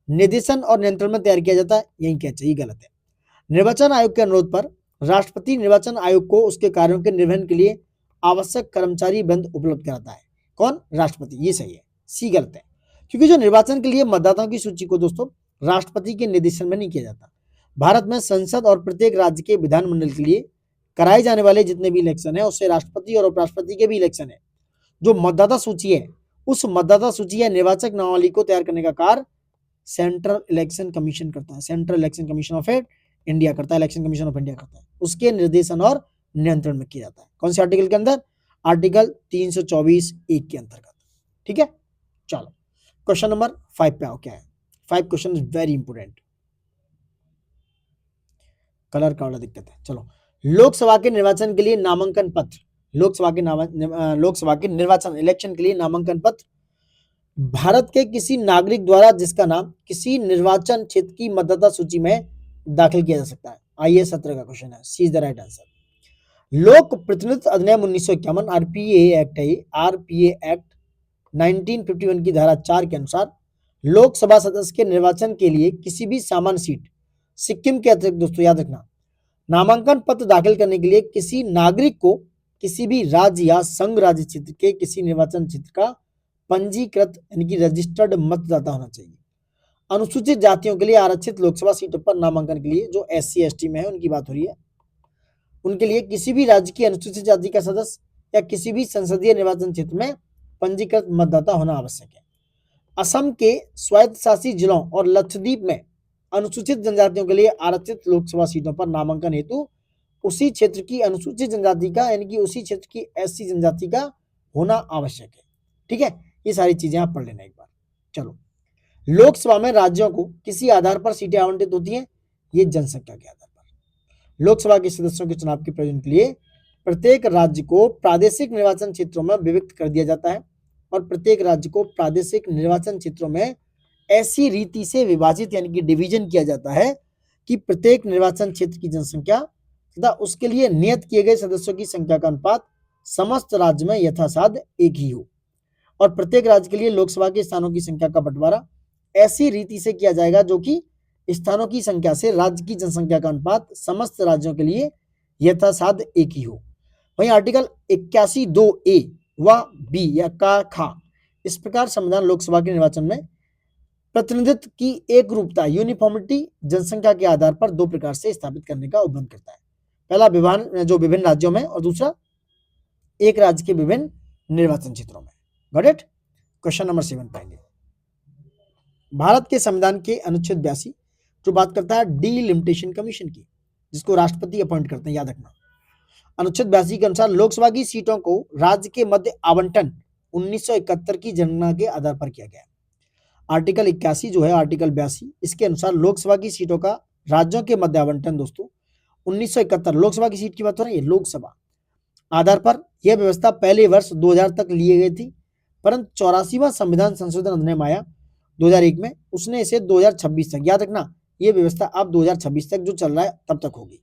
निर्देशन और नियंत्रण में तैयार किया जाता है, यही क्या चाहिए, गलत है। निर्वाचन आयोग के अनुरोध पर राष्ट्रपति निर्वाचन आयोग को उसके कार्यों के निर्वहन के लिए आवश्यक कर्मचारी बंद उपलब्ध कराता है, कौन, राष्ट्रपति, ये सही है, सी गलत है, क्योंकि जो निर्वाचन के लिए मतदाताओं की सूची को दोस्तों राष्ट्रपति के निर्देशन में नहीं किया जाता। भारत में संसद और प्रत्येक राज्य के विधानमंडल के लिए कराए जाने वाले जितने भी इलेक्शन है उससे राष्ट्रपति और उपराष्ट्रपति के भी इलेक्शन है, जो मतदाता सूची है उस मतदाता सूची या निर्वाचक नामावली को तैयार करने का कार्य सेंट्रल इलेक्शन कमीशन करता है, central election commission of India करता है, इलेक्शन कमीशन ऑफ इंडिया करता है, उसके निर्देशन और नियंत्रण में किया जाता है। कौन से आर्टिकल के अंदर, आर्टिकल 324(1) के अंतर्गत, ठीक है। चलो क्वेश्चन नंबर 5 पे आओ, क्या है 5 question is very important, colour का वाला दिक्कत है। चलो, लोकसभा के निर्वाचन के लिए नामांकन पत्र, लोकसभा के निर्वाचन इलेक्शन के लिए नामांकन पत्र भारत के किसी नागरिक द्वारा जिसका नाम किसी निर्वाचन क्षेत्र की मतदाता सूची में दाखिल किया जा सकता है। आइए 17 का क्वेश्चन है, सी इज द राइट आंसर। लोक प्रतिनिधित्व अधिनियम 1951 आरपीए एक्ट है, आरपीए एक्ट 1951 की धारा 4 के अनुसार लोकसभा सदस्य के निर्वाचन के लिए किसी भी सामान्य सीट सिक्किम के अतिरिक्त, दोस्तों याद रखना, नामांकन पत्र दाखिल करने के लिए किसी नागरिक को किसी भी राज्य या संघ राज्य क्षेत्र के किसी निर्वाचन क्षेत्र का पंजीकृत यानी कि रजिस्टर्ड मतदाता होना चाहिए। अनुसूचित जातियों के लिए आरक्षित लोकसभा सीटों पर नामांकन के लिए जो SC ST में है उनकी बात हो रही है, उनके लिए किसी भी राज्य की अनुसूचित जाति का सदस्य या किसी भी संसदीय निर्वाचन क्षेत्र में पंजीकृत मतदाता होना आवश्यक है। असम के स्वायत्त शासित जिलों और लक्षद्वीप में अनुसूचित जनजातियों के लिए आरक्षित लोकसभा सीटों पर नामांकन हेतु उसी क्षेत्र की अनुसूचित जनजाति का यानी कि उसी क्षेत्र की SC जनजाति का होना आवश्यक है। ठीक है, ये सारी चीजें आप पढ़ लेना एक बार। चलो, लोकसभा में राज्यों को किसी आधार पर सीटें आवंटित होती हैं, ये जनसंख्या के आधार पर। लोकसभा के सदस्यों के चुनाव के प्रयोजन के लिए प्रत्येक राज्य को प्रादेशिक निर्वाचन क्षेत्रों में विभक्त कर दिया जाता है और प्रत्येक राज्य को प्रादेशिक निर्वाचन क्षेत्रों में ऐसी रीति से विभाजित यानी कि डिवीजन किया जाता है कि प्रत्येक निर्वाचन क्षेत्र की जनसंख्या तथा उसके लिए नियत किए गए सदस्यों की संख्या का अनुपात समस्त राज्य में यथासाध्य एक ही हो। और प्रत्येक राज्य के लिए लोकसभा के स्थानों की संख्या का बंटवारा ऐसी रीति से किया जाएगा जो कि स्थानों की संख्या से राज्य की जनसंख्या का अनुपात समस्त राज्यों के लिए यथासाध्य एक ही हो। वहीं आर्टिकल 81(2)(a) व बी या का खा इस प्रकार संविधान लोकसभा के निर्वाचन में प्रतिनिधित्व की एक रूपता यूनिफॉर्मिटी जनसंख्या के आधार पर दो प्रकार से स्थापित करने का उपबंध करता है। पहला विभाजन जो विभिन्न राज्यों में और दूसरा एक राज्य के विभिन्न निर्वाचन क्षेत्रों में। Got it? क्वेश्चन नंबर 7 पाएंगे। भारत के संविधान के अनुच्छेद 82 जो बात करता है डीलिमिटेशन कमीशन की, जिसको राष्ट्रपति अपॉइंट करते हैं, याद रखना। अनुच्छेद 82 के अनुसार लोकसभा की सीटों को राज्य के मध्य आवंटन 1971 की जनगणना के आधार पर किया गया। आर्टिकल 81 जो है आर्टिकल 82 इसके अनुसार लोकसभा की सीटों का राज्यों के मध्य आवंटन दोस्तों 1971 लोकसभा की सीट की बात हो रही है, लोकसभा आधार पर यह व्यवस्था पहले वर्ष 2000 तक लिए गई थी, परंतु 84वां संविधान संशोधन अधिनियम आया 2001 में, उसने इसे 2026 तक, याद रखना यह व्यवस्था अब 2026 तक जो चल रहा है तब तक होगी।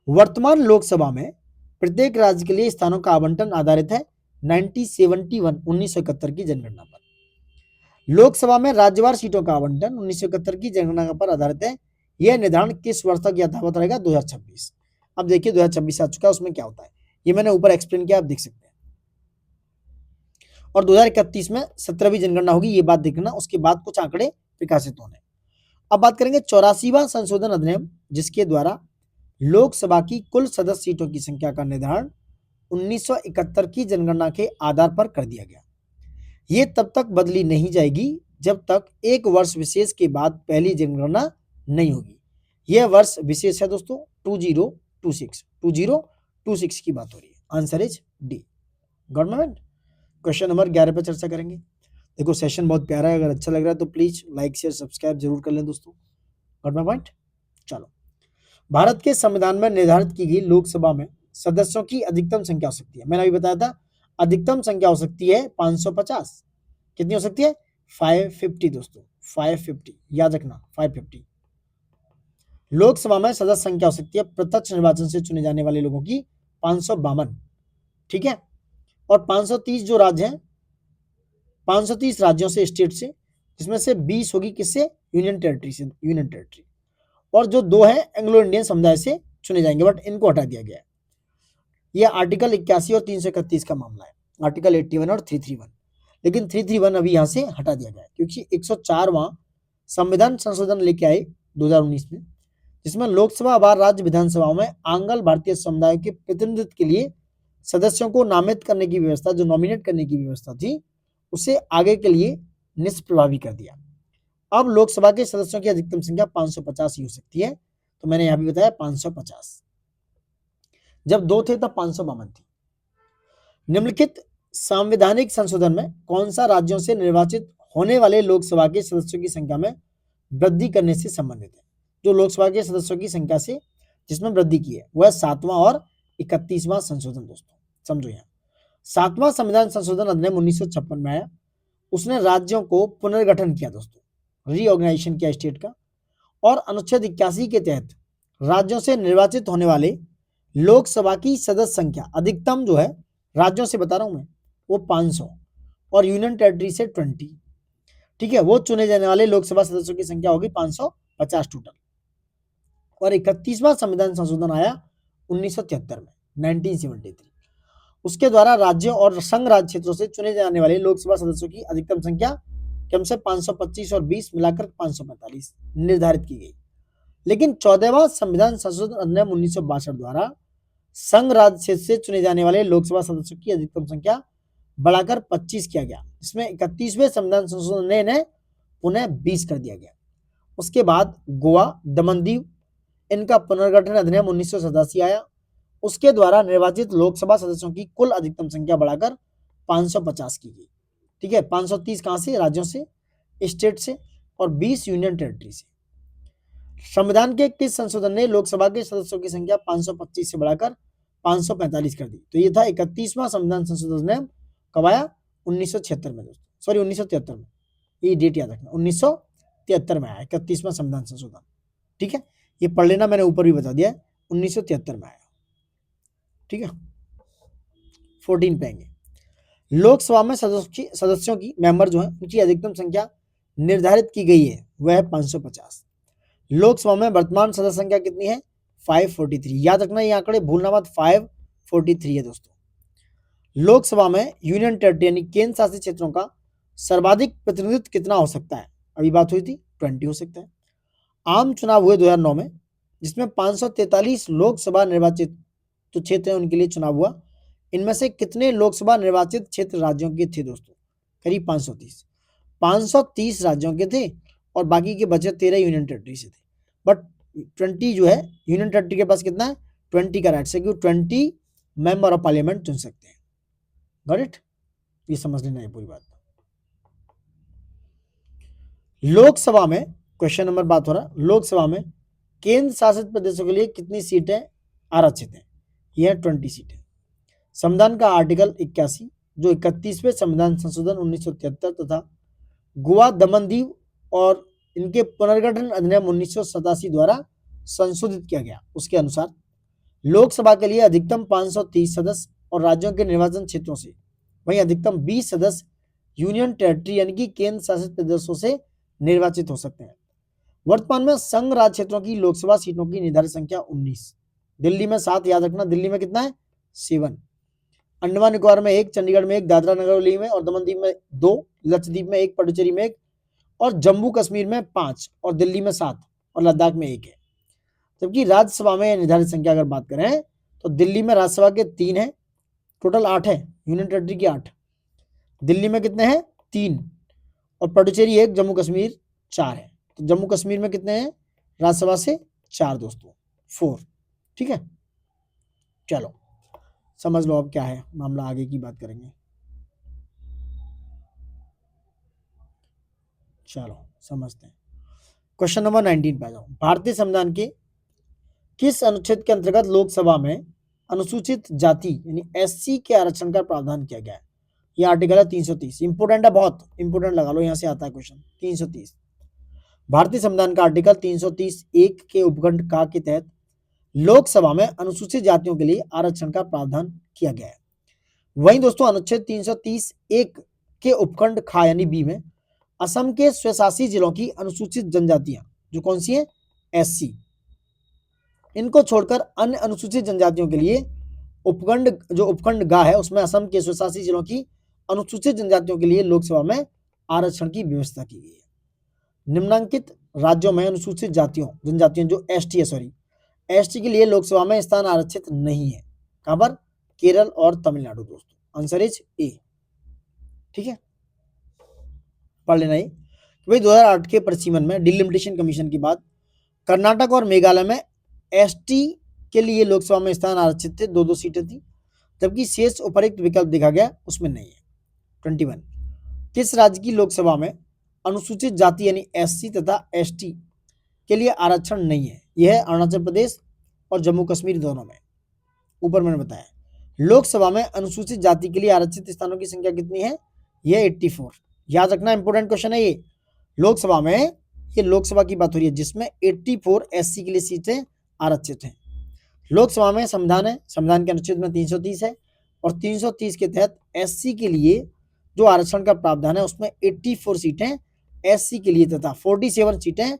वर्तमान लोकसभा में प्रत्येक राज्य के लिए स्थानों का आवंटन आधारित है 1971 की जनगणना पर। लोकसभा में राज्यवार सीटों का आवंटन 1971 की जनगणना पर आधारित है। यह निर्धारण किस वर्ष तक यथावत रहेगा? 2026। अब देखिए 2026 आ चुका है, उसमें क्या होता है ये मैंने ऊपर एक्सप्लेन किया, आप देख सकते हैं। और 2031 में 17वीं जनगणना होगी, ये बात देखना, उसके बाद कुछ आंकड़े प्रकाशित होने। अब बात करेंगे 84वां संशोधन अधिनियम, जिसके द्वारा लोकसभा की कुल सदस्य सीटों की संख्या का निर्धारण 1971 की जनगणना के आधार पर कर दिया गया। ये तब तक बदली नहीं जाएगी जब तक एक वर्ष विशेष के बाद पहली जनगणना नहीं होगी। यह वर्ष विशेष है दोस्तों 2026 की बात हो रही है। Answer is D. Government. Question number 11 पर चर्चा करेंगे। देखो सेशन बहुत प्यारा है, अगर अच्छा लग रहा है तो प्लीज लाइक शेयर सब्सक्राइब जरूर कर लें दोस्तों। Got my point? चलो, भारत के संविधान में निर्धारित की गई लोकसभा में सदस्यों की अधिकतम संख्या हो सकती है, मैंने अभी बताया था अधिकतम संख्या हो सकती है 550। कितनी हो सकती है? 550 दोस्तों, 550 याद रखना, 550। लोकसभा में सदस्य संख्या हो सकती है प्रत्यक्ष निर्वाचन से चुने जाने वाले लोगों की 552, ठीक है। और 530 जो राज्य हैं 530 राज्यों से, स्टेट से, जिसमें से 20 होगी किससे? यूनियन टेरिटरी से, यूनियन टेरिटरी। और जो 2 है एंग्लो इंडियन समुदाय से चुने जाएंगे, बट इनको हटा दिया गया है। यह आर्टिकल 81 और 331 का मामला है, आर्टिकल 81 और 331। लेकिन 331 अभी यहां से हटा दिया गया है क्योंकि 104वां संविधान संशोधन लेके आए 2019 में, जिसमें लोकसभा व राज्य विधानसभाओं में आंग्ल भारतीय समुदाय के प्रतिनिधित्व के लिए सदस्यों को नामित करने की व्यवस्था, जो नॉमिनेट करने की व्यवस्था थी, उसे आगे के लिए निष्प्रभावी कर दिया। अब लोकसभा के सदस्यों की अधिकतम संख्या 550 ही हो सकती है, तो मैंने यहां भी बताया 550। जब 2 थे तब 552 थी। निम्नलिखित संवैधानिक संशोधन में कौन सा राज्यों से निर्वाचित होने वाले लोकसभा के सदस्यों की संख्या में वृद्धि करने से संबंधित है? जो लोकसभा के सदस्यों की संख्या से जिसमें वृद्धि की है वह 7वां और 31वां संशोधन दोस्तों, समझो यहाँ। 7वां संविधान संशोधन अधिनियम 1956 में आया उसने राज्यों को पुनर्गठन किया दोस्तों, रीऑर्गेनाइजेशन किया स्टेट का। और अनुच्छेद 81 के तहत राज्यों से निर्वाचित होने वाले लोकसभा की सदस्य संख्या अधिकतम जो है, राज्यों से बता रहा हूं मैं, वो 500 और यूनियन टेरिटरी से 20। ठीक है, वो चुने जाने वाले लोकसभा सदस्यों की संख्या होगी 550 टोटल। और 31वां संविधान संशोधन आया 1973 में, 1973। उसके द्वारा राज्यों और संघ राज्य क्षेत्रों से चुने जाने वाले लोकसभा सदस्यों की अधिकतम संख्या कम से 525 और 20 मिलाकर 545 निर्धारित की गई। लेकिन 14वां संविधान संशोधन अधिनियम 1962 द्वारा संघ राज्य क्षेत्र से चुने जाने वाले लोकसभा सदस्यों की अधिकतम संख्या बढ़ाकर 25 किया गया, जिसमें 31वें संविधान संशोधन ने पुनः 20 कर दिया गया। उसके बाद गोवा, दमन दीव, इनका पुनर्गठन अधिनियम 1987 आया। उसके द्वारा निर्वाचित लोकसभा सदस्यों की कुल अधिकतम संख्या बढ़ाकर 550 की गई। ठीक है, 530 कहां से? राज्यों से, स्टेट से, और 20 यूनियन टेरिटरी से। संविधान के किस संशोधन ने लोकसभा के सदस्यों की संख्या 525 से बढ़ाकर 545 कर दी? तो ये था 31वां संविधान संशोधन ने कब आया? 1976 में दोस्तों, सॉरी 1973 में, ये डेट याद रखना, 1973 में आया 31वां संविधान संशोधन। ठीक है, ये पढ़ लेना, मैंने ऊपर भी बता दिया, 1973 में आया। ठीक है, 14 पे आएंगे। लोकसभा में सदस्यों की मेंबर जो है उनकी अधिकतम संख्या निर्धारित की गई है, वह है 550। लोकसभा में वर्तमान सदस्य संख्या कितनी है? 543। याद रखना ये आंकड़े, भूलना मत, 543 है दोस्तों। लोकसभा में यूनियन टेरिटरी यानी केंद्र शासित क्षेत्रों का सर्वाधिक प्रतिनिधित्व कितना हो सकता है? अभी बात हुई थी, 20 हो सकता है। आम चुनाव हुए 2009 में, जिसमें 543 लोकसभा निर्वाचित जो क्षेत्र है उनके लिए चुनाव हुआ। इनमें से कितने लोकसभा निर्वाचित क्षेत्र राज्यों के थे दोस्तों? करीब 530। 530 राज्यों के थे और बाकी के बचे 13 यूनियन टेरिटरी से थे। बट 20 जो है यूनियन टेरिटरी के पास कितना है? 20 का राइट से, क्योंकि 20 मेंबर ऑफ पार्लियामेंट चुन सकते हैं। Got it? ये समझ लेना है पूरी बात। लोकसभा में, क्वेश्चन नंबर बात हो रहा, लोकसभा में केंद्र शासित प्रदेशों के लिए कितनी सीटें आरक्षित हैं? यह 20 सीटें। संविधान का आर्टिकल 81 जो 31वें संविधान संशोधन 1973 तथा गोवा, दमन दीव और इनके पुनर्गठन अधिनियम 1987 द्वारा संशोधित किया गया, उसके अनुसार लोकसभा के लिए अधिकतम 530 सदस्य और राज्यों के निर्वाचन क्षेत्रों से, वहीं अधिकतम 20 सदस्य यूनियन टेरिटरी यानी कि केंद्र शासित प्रदेशों से निर्वाचित हो सकते हैं। वर्तमान में संघ राज्य क्षेत्रों की लोकसभा सीटों की निर्धारित संख्या 19। दिल्ली में 7, याद रखना, दिल्ली में कितना है? 7। अंडमान निकोबार में 1, चंडीगढ़ में 1, दादरा नगर हवेली में और दमन दीव में 2, लक्षद्वीप में 1, पुडुचेरी में 1 और जम्मू कश्मीर में 5 और दिल्ली में 7 और लद्दाख में 1 है। जबकि राज्यसभा में निर्धारित संख्या अगर बात करें तो दिल्ली में राज्यसभा के 3 है, टोटल 8 है, यूनियन टेरिटरी की 8। दिल्ली में कितने हैं? 3 और पुडुचेरी 1, जम्मू कश्मीर 4 है। तो जम्मू कश्मीर में कितने हैं राज्यसभा से? 4 दोस्तों, 4। ठीक है, चलो समझ लो अब क्या है मामला, आगे की बात करेंगे। चलो समझते हैं। क्वेश्चन नंबर 19 पे आ जाओ। भारतीय संविधान के किस अनुच्छेद के अंतर्गत लोकसभा में अनुसूचित जाति यानी एससी के आरक्षण का प्रावधान किया गया है? यह आर्टिकल है 330। इंपोर्टेंट है, बहुत इंपोर्टेंट, लगा लो, यहां से आता है क्वेश्चन। 330 भारतीय संविधान का आर्टिकल 330(1) के उपखंड का के तहत लोकसभा में अनुसूचित जातियों के लिए आरक्षण का प्रावधान किया गया है। वहीं दोस्तों अनुच्छेद 330(1) के उपखंड खा यानी बी में असम के स्वशासी जिलों की अनुसूचित जनजातियां जो कौन सी है? एससी, इनको छोड़कर अन्य अनुसूचित जनजातियों के लिए उपखंड गा है उसमें असम के स्वशासी जिलों की अनुसूचित जनजातियों के लिए लोकसभा में आरक्षण की व्यवस्था की गई है। निम्नलिखित राज्यों में अनुसूचित जनजातियों जो एसटी के लिए लोकसभा में स्थान आरक्षित नहीं है। कहां पर? केरल और तमिलनाडु दोस्तों। Answer is a. ठीक है, पढ़ लेना ये। वही 2008 के परिसीमन में डिलिमिटेशन कमीशन के बाद कर्नाटक और मेघालय में एसटी के लिए लोकसभा में स्थान आरक्षित थे, 2-2 सीटें थी, जबकि शेष उपरोक्त विकल्प देखा गया उसमें नहीं है। 21 किस राज्य की लोकसभा में अनुसूचित जाति यानी एससी तथा एसटी के लिए आरक्षण नहीं है? यह है अरुणाचल प्रदेश और जम्मू कश्मीर दोनों में। ऊपर मैंने बताया लोकसभा में अनुसूचित जाति के लिए आरक्षित स्थानों की संख्या कितनी है? यह 84। याद रखना, इंपोर्टेंट क्वेश्चन है ये। लोकसभा में, ये लोकसभा की बात हो रही है जिसमें 84 एससी के लिए सीटें आरक्षित हैं। लोकसभा में संविधान है, संविधान के अनुच्छेद में 330 है और 330 के तहत एससी के लिए जो आरक्षण का प्रावधान है उसमें 84 सीटें एससी के लिए तथा 47 सीटें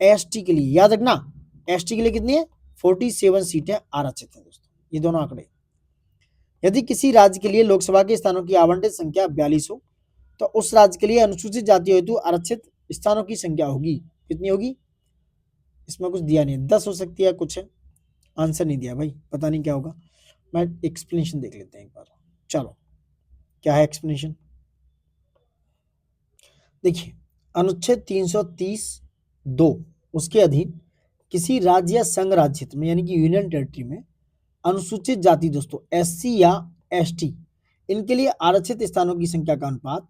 एसटी के लिए। याद रखना, एसटी के लिए कितनी है? 47 सीटें आरक्षित हैं दोस्तों, ये दोनों आंकड़े। यदि किसी राज्य के लिए लोकसभा के स्थानों की आवंटित संख्या 42 हो तो उस राज्य के लिए अनुसूचित जाति हेतु आरक्षित स्थानों की संख्या होगी, कितनी होगी? इसमें कुछ दिया नहीं है, 10 हो सकती है, कुछ आंसर नहीं दिया भाई, पता नहीं क्या होगा। मैं एक्सप्लेनेशन देख लेते हैं एक बार। चलो, क्या है एक्सप्लेनेशन? देखिए, अनुच्छेद 330(2) उसके अधीन किसी राज्य या संघ राज्य क्षेत्र में यानी कि यूनियन टेरिटरी में अनुसूचित जाति दोस्तों एससी या एसटी, इनके लिए आरक्षित स्थानों की संख्या का अनुपात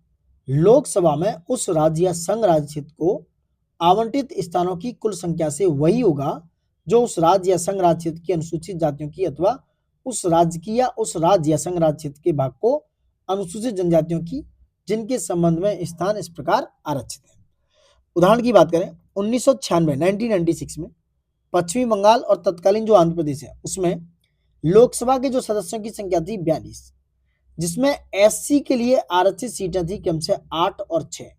लोकसभा में उस राज्य या संघ राज्य क्षेत्र को आवंटित स्थानों की कुल संख्या से वही होगा जो उस राज्य या संघ राज्य क्षेत्र की अनुसूचित जातियों की अथवा उस राज्य की या उस राज्य या संघ राज्य क्षेत्र के भाग को अनुसूचित जनजातियों की जिनके संबंध में स्थान इस प्रकार आरक्षित है। उदाहरण की बात करें, 1996 में पश्चिमी बंगाल और तत्कालीन जो आंध्र प्रदेश है उसमें लोकसभा के जो सदस्यों की संख्या थी 42, जिसमें एससी के लिए आरक्षित सीटें थी कम से 8 और 6।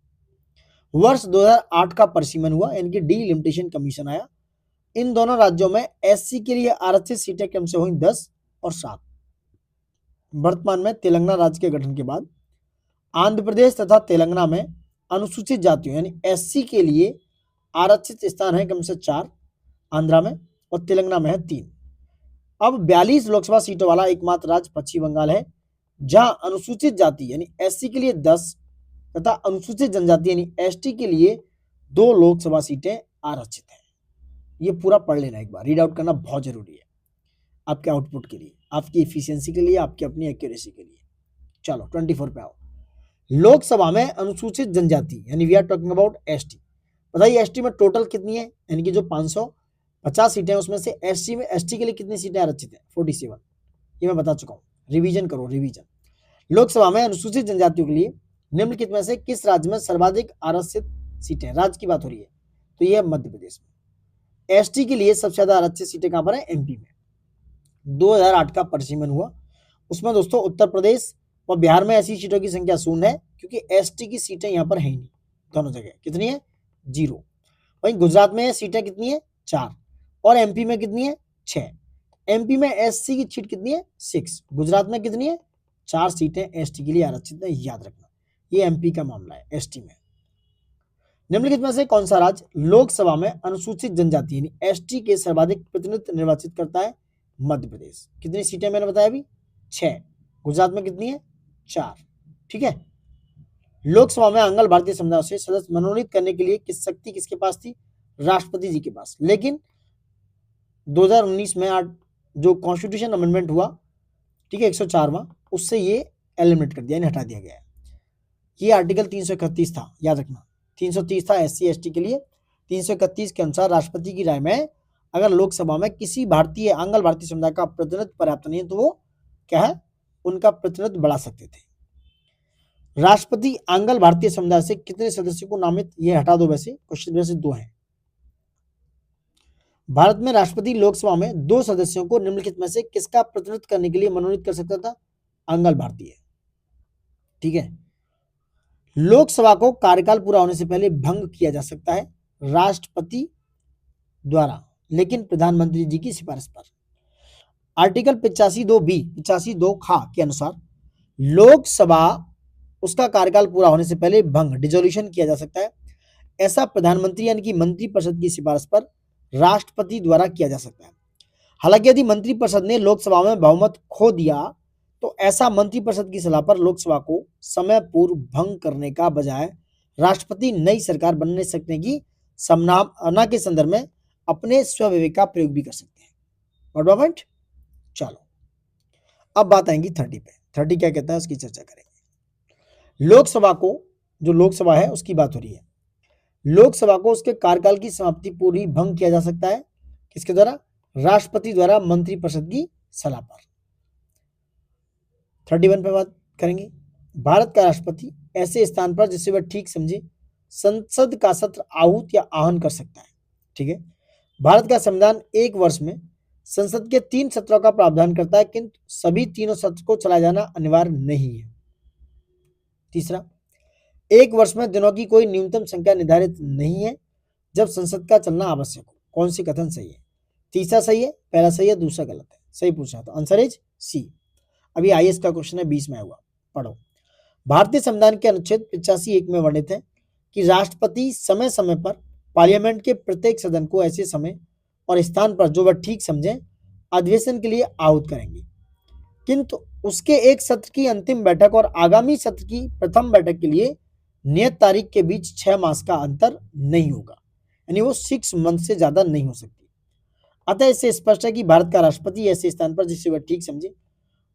वर्ष 2008 का परिसीमन हुआ यानी कि डीलिमिटेशन कमीशन आया। इन दोनों राज्यों में एससी के लिए आरक्षित सीटें कम से हुई 10 और 7। वर्तमान में तेलंगाना राज्य के गठन के बाद आंध्र प्रदेश तथा तेलंगाना में अनुसूचित जातियों यानी एससी के लिए आरक्षित स्थान है कम से 4 आंध्रा में और तेलंगाना में है 3। अब 42 लोकसभा सीटों वाला एकमात्र राज्य पश्चिम बंगाल है जहां अनुसूचित जाति यानी एससी के लिए 10 तथा अनुसूचित जनजाति यानी एसटी के लिए 2 लोकसभा सीटें आरक्षित हैं। ये पूरा पढ़ लेना, एक बार रीड आउट करना बहुत जरूरी है आपके आउटपुट के लिए, आपकी इफिशियंसी के लिए, आपकी अपनी एक्यूरेसी के लिए। चलो 24 पे आओ। लोकसभा में अनुसूचित जनजाति यानी we are talking about ST. बताइए एसटी में टोटल कितनी है, यानी कि जो 550 सीटें हैं उसमें से एसटी के लिए कितनी सीटें आरक्षित है? 47। ये मैं बता चुका हूँ, रिवीजन करो रिवीजन। लोकसभा में अनुसूचित जनजातियों के लिए निम्नलिखित में से किस राज्य में सर्वाधिक आरक्षित सीटें? राज्य की बात हो रही है तो ये है मध्य प्रदेश में। एसटी के लिए सबसे ज्यादा आरक्षित सीटें कहां पर है? एमपी में। 2008 का परिसीमन हुआ, उसमें दोस्तों उत्तर प्रदेश और बिहार में ऐसी सीटों की संख्या 0 है क्योंकि एसटी की सीटें यहां पर है ही नहीं, दोनों जगह कितनी है? 0। वहीं गुजरात में सीटें कितनी है? 4 और एमपी में कितनी है? 6। एमपी में एससी की सीट कितनी है? 6। गुजरात में कितनी है? 4 सीटें एसटी के लिए आरक्षित है, याद रखना। ये एमपी का मामला है एसटी में। निम्नलिखित में से कौन सा राज्य लोकसभा में अनुसूचित जनजाति यानी एसटी के सर्वाधिक प्रतिनिधित्व निर्वाचित करता है? मध्य प्रदेश। कितनी सीटें मैंने बताया अभी? 6। गुजरात में कितनी है? 4। ठीक है। लोकसभा में आंग्ल भारतीय समुदाय से सदस्य मनोनीत करने के लिए शक्ति किसके पास थी? राष्ट्रपति जी के पास। लेकिन 2019 में जो कॉन्स्टिट्यूशन अमेंडमेंट हुआ, ठीक है, 104वां, उससे ये एलिमिनेट कर दिया, हटा दिया गया है। ये आर्टिकल 331 था, याद रखना। 330 था एससी एसटी के लिए, 331 के अनुसार राष्ट्रपति की राय में अगर लोकसभा में किसी भारतीय आंग्ल भारतीय समुदाय का प्रतिनिधित्व पर्याप्त नहीं है तो वो क्या है? उनका प्रतिनिधित्व बढ़ा सकते थे। राष्ट्रपति आंग्ल भारतीय समुदाय से कितने सदस्यों को नामित, ये हटा दो, वैसे क्वेश्चन में से 2 हैं। भारत में राष्ट्रपति लोकसभा में 2 सदस्यों को निम्नलिखित में से किसका प्रतिनिधित्व करने के लिए मनोनीत कर सकता था? आंग्ल भारतीय। ठीक है। लोकसभा को कार्यकाल पूरा होने से पहले भंग किया जा सकता है राष्ट्रपति द्वारा, लेकिन प्रधानमंत्री जी की सिफारिश पर। आर्टिकल 85(2)(b) 85(2)(ख) के अनुसार लोकसभा उसका कार्यकाल पूरा होने से पहले भंग डिसोल्यूशन किया जा सकता है। ऐसा प्रधानमंत्री यानी कि मंत्रिपरिषद की सिफारिश पर राष्ट्रपति द्वारा किया जा सकता है। हालांकि यदि मंत्रिपरिषद ने लोकसभा में बहुमत खो दिया तो ऐसा मंत्रिपरिषद की सलाह पर लोकसभा को समय पूर्व भंग करने का बजाय राष्ट्रपति नई सरकार बनने सकने की संभावना के संदर्भ में अपने स्वविवेक का प्रयोग भी कर सकते हैं। चलो अब बात आएंगी 30 पे। 30 क्या कहता है उसकी चर्चा करेंगे। लोकसभा को, जो लोकसभा है उसकी बात हो रही है, लोकसभा को उसके कार्यकाल की समाप्ति पूर्व भंग किया जा सकता है। किसके द्वारा? राष्ट्रपति द्वारा मंत्रिपरिषद की सलाह पर। 31 पे बात करेंगे। भारत का राष्ट्रपति ऐसे स्थान पर जिसे वह ठीक समझे संसद का सत्र आहूत या आहन कर सकता है। ठीक है, भारत का संविधान एक वर्ष में संसद के 3 सत्रों का प्रावधान करता है, किंतु सभी तीनों सत्र को चलाया जाना अनिवार्य नहीं है। तीसरा, एक वर्ष में दिनों की कोई न्यूनतम संख्या निर्धारित नहीं है जब संसद का चलना आवश्यक हो। कौन सी कथन सही है? तीसरा सही है, पहला सही है, दूसरा गलत है। सही पूछा तो आंसर इज सी। अभी आईएएस का क्वेश्चन है 20 में हुआ, पढ़ो। भारतीय संविधान के अनुच्छेद 85(1) में वर्णित है कि राष्ट्रपति समय समय पर पार्लियामेंट के प्रत्येक सदन को ऐसे समय और स्थान पर जो वह ठीक समझे अधिवेशन के लिए आहूत करेंगे, किंतु उसके एक सत्र की अंतिम बैठक और आगामी सत्र की प्रथम बैठक के लिए नियत तारीख के बीच 6 मास का अंतर नहीं होगा, यानी वो 6 मंथ से ज्यादा नहीं हो सकती। अतः इससे स्पष्ट है कि भारत का राष्ट्रपति ऐसे स्थान पर जिसे वह ठीक समझे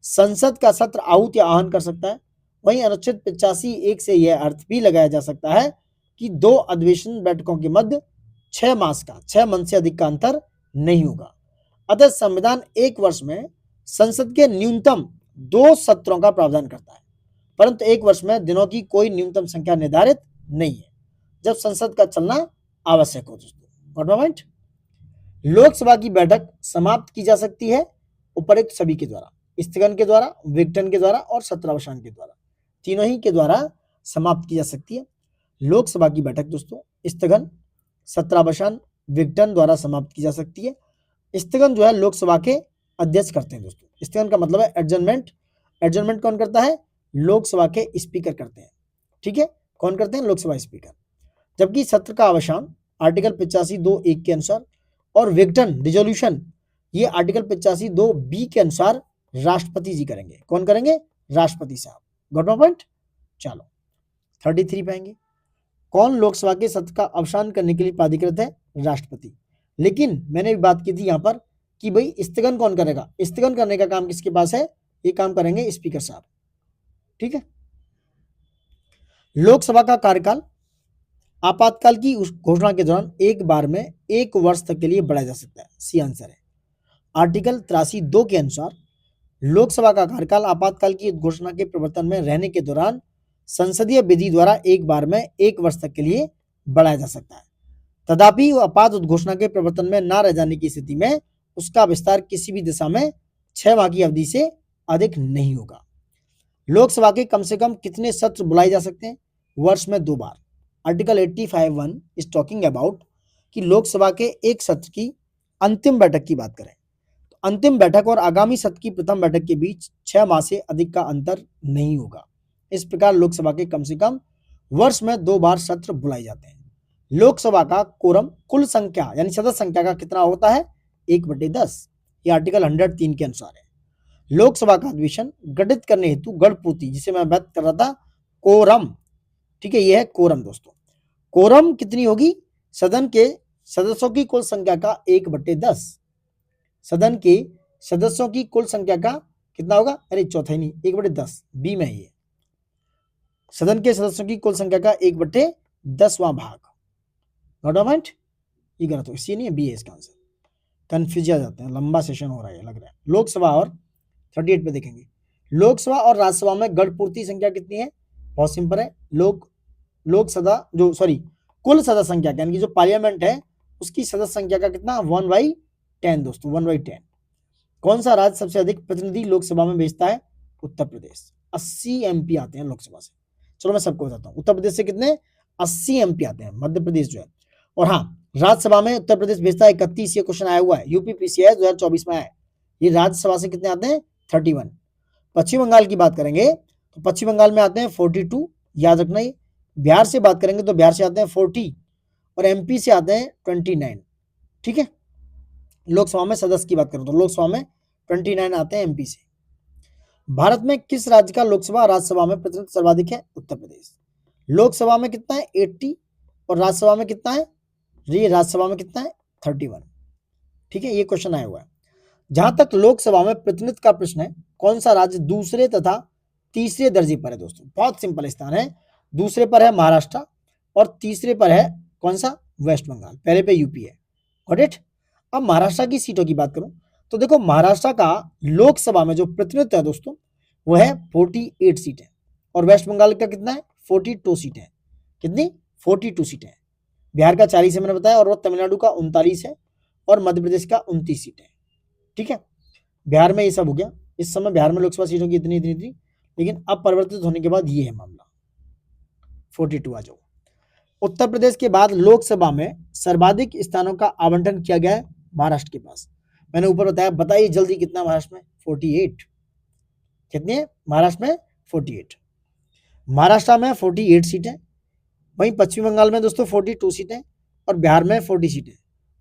संसद का सत्र आहूत या आहन कर सकता है। वहीं अनुच्छेद 85(1) से यह अर्थ भी लगाया जा सकता है कि 2 अधिवेशन बैठकों के मध्य 6 मास का 6 मंथ से अधिक का अंतर नहीं होगा। अतः संविधान एक वर्ष में संसद के न्यूनतम 2 सत्रों का प्रावधान करता है, परंतु एक वर्ष में दिनों की कोई न्यूनतम संख्या निर्धारित नहीं है जब संसद का चलना आवश्यक हो। दोस्तों, लोकसभा की बैठक समाप्त की जा सकती है उपरोक्त सभी के द्वारा, स्थगन के द्वारा, विघटन के द्वारा और सत्रावसान के द्वारा, तीनों ही के द्वारा समाप्त की जा सकती है। लोकसभा की बैठक दोस्तों स्थगन, सत्रावसान, विघटन द्वारा समाप्त की जा सकती है। स्थगन जो है लोकसभा के अध्यक्ष करते हैं दोस्तों। स्थगन का मतलब है एडजर्नमेंट। एडजर्नमेंट कौन करता है? लोकसभा के स्पीकर करते हैं। ठीक है, कौन करते हैं? लोकसभा स्पीकर। जबकि सत्र का अवसान आर्टिकल 85(2)(1) के अनुसार और विघटन रिजोल्यूशन ये आर्टिकल 85(2)(b) के अनुसार राष्ट्रपति जी करेंगे। कौन करेंगे? राष्ट्रपति साहब। Got my point? चलो 33 पे आएंगे। कौन लोकसभा के सत्र का अवसान करने के लिए प्राधिकृत है? राष्ट्रपति। लेकिन मैंने भी बात की थी यहाँ पर कि भाई स्थगन कौन करेगा? स्थगन करने का काम किसके पास है? ये काम करेंगे स्पीकर साहब। ठीक है, लोकसभा का कार्यकाल आपातकाल की घोषणा के दौरान एक बार में 1 वर्ष तक के लिए बढ़ाया जा सकता है। सी आंसर है। आर्टिकल 83(2) के अनुसार लोकसभा का कार्यकाल आपातकाल की घोषणा के प्रवर्तन में रहने के दौरान संसदीय विधि द्वारा एक बार में 1 वर्ष तक के लिए बढ़ाया जा सकता है। तथापि आपात उद्घोषणा के प्रवर्तन में न रह जाने की स्थिति में उसका विस्तार किसी भी दिशा में 6 माह की अवधि से अधिक नहीं होगा। लोकसभा के कम से कम कितने सत्र बुलाए जा सकते हैं? वर्ष में 2 बार। आर्टिकल 85(1) इज टॉकिंग अबाउट कि लोकसभा के एक सत्र की अंतिम बैठक की बात करें तो अंतिम बैठक और आगामी सत्र की प्रथम बैठक के बीच 6 माह से अधिक का अंतर नहीं होगा। इस प्रकार लोकसभा के कम से कम वर्ष में 2 बार सत्र बुलाए जाते हैं। लोकसभा का कोरम कुल संख्या यानी सदस्य संख्या का कितना होता है? 1/10। ये आर्टिकल 103 के अनुसार है। लोकसभा का अधिवेशन गठित करने हेतु गणपूर्ति, जिसे मैं बात कर रहा था, कोरम। ठीक है, ये है कोरम दोस्तों। कोरम कितनी होगी? सदन के सदस्यों की कुल संख्या का 1/10। सदन के सदस्यों की कुल संख्या का कितना होगा? अरे चौथा ही नहीं, 1/10 बी में ये सदन के सदस्यों की कुल संख्या का 1/10वां भाग। गवर्नमेंट ये गलत हो, सी नहीं है, बी है इसका आंसर। कंफ्यूज आ जाते हैं, लंबा सेशन हो रहा है लग रहा है। लोकसभा और 38 पे देखेंगे, लोकसभा और राज्यसभा में गणपूर्ति संख्या कितनी है? बहुत सिंपल है। कुल सदस्य संख्या यानी कि जो पार्लियामेंट है उसकी सदस्य संख्या का कितना? 1/10 दोस्तों, 1/10। कौन सा राज्य सबसे अधिक प्रतिनिधि लोकसभा में भेजता है? उत्तर प्रदेश। 80 MP आते हैं लोकसभा से। चलो मैं सबको बताता हूँ, उत्तर प्रदेश से कितने? 80 MP आते हैं। मध्य प्रदेश जो है, और हाँ राज्यसभा में उत्तर प्रदेश भेजता है 31। ये क्वेश्चन आया हुआ है, यूपीपीसीएस 2024 में आया है। ये राज्यसभा से कितने आते हैं? 31। पश्चिम बंगाल की बात करेंगे तो पश्चिम बंगाल में आते हैं 42, याद रखना ये। बिहार से बात करेंगे तो बिहार से आते हैं 40 और एमपी से आते हैं 29। ठीक है, लोकसभा में सदस्य की बात करें तो लोकसभा में 29 आते हैं एमपी से। भारत में किस राज्य का लोकसभा राज्यसभा में प्रतिनिधित्व सर्वाधिक है? उत्तर प्रदेश। लोकसभा में कितना है? 80 और राज्यसभा में कितना है? ये राज्यसभा में कितना है? 31। ठीक है, ये क्वेश्चन आया हुआ है। जहां तक लोकसभा में प्रतिनिधित्व का प्रश्न है, कौन सा राज्य दूसरे तथा तीसरे दर्जे पर है? दोस्तों बहुत सिंपल स्थान है। दूसरे पर है महाराष्ट्र और तीसरे पर है कौन सा? वेस्ट बंगाल। पहले पे यूपी है। Got it? अब महाराष्ट्र की सीटों की बात करूं तो देखो महाराष्ट्र का लोकसभा में जो प्रतिनिधित्व है दोस्तों वो है 48 सीटें और वेस्ट बंगाल का कितना है? 42 सीटें। कितनी? 42 सीटें। बिहार का 40 है मैंने बताया, और तमिलनाडु का 39 है, और मध्य प्रदेश का 29 सीटें। ठीक है, बिहार में ये सब हो गया। इस समय बिहार में लोकसभा सीटों की इतनी इतनी थी, लेकिन अब परिवर्तित होने के बाद ये है मामला। 42 आ जाओ। उत्तर प्रदेश के बाद लोकसभा में सर्वाधिक स्थानों का आवंटन किया गया है महाराष्ट्र के पास। मैंने ऊपर बताया, बताइए जल्दी कितना महाराष्ट्र में? 48। कितने हैं महाराष्ट्र में? 48। महाराष्ट्र में 48 सीटें, वहीं पश्चिम बंगाल में दोस्तों 42 सीटें, और बिहार में 40 सीटें।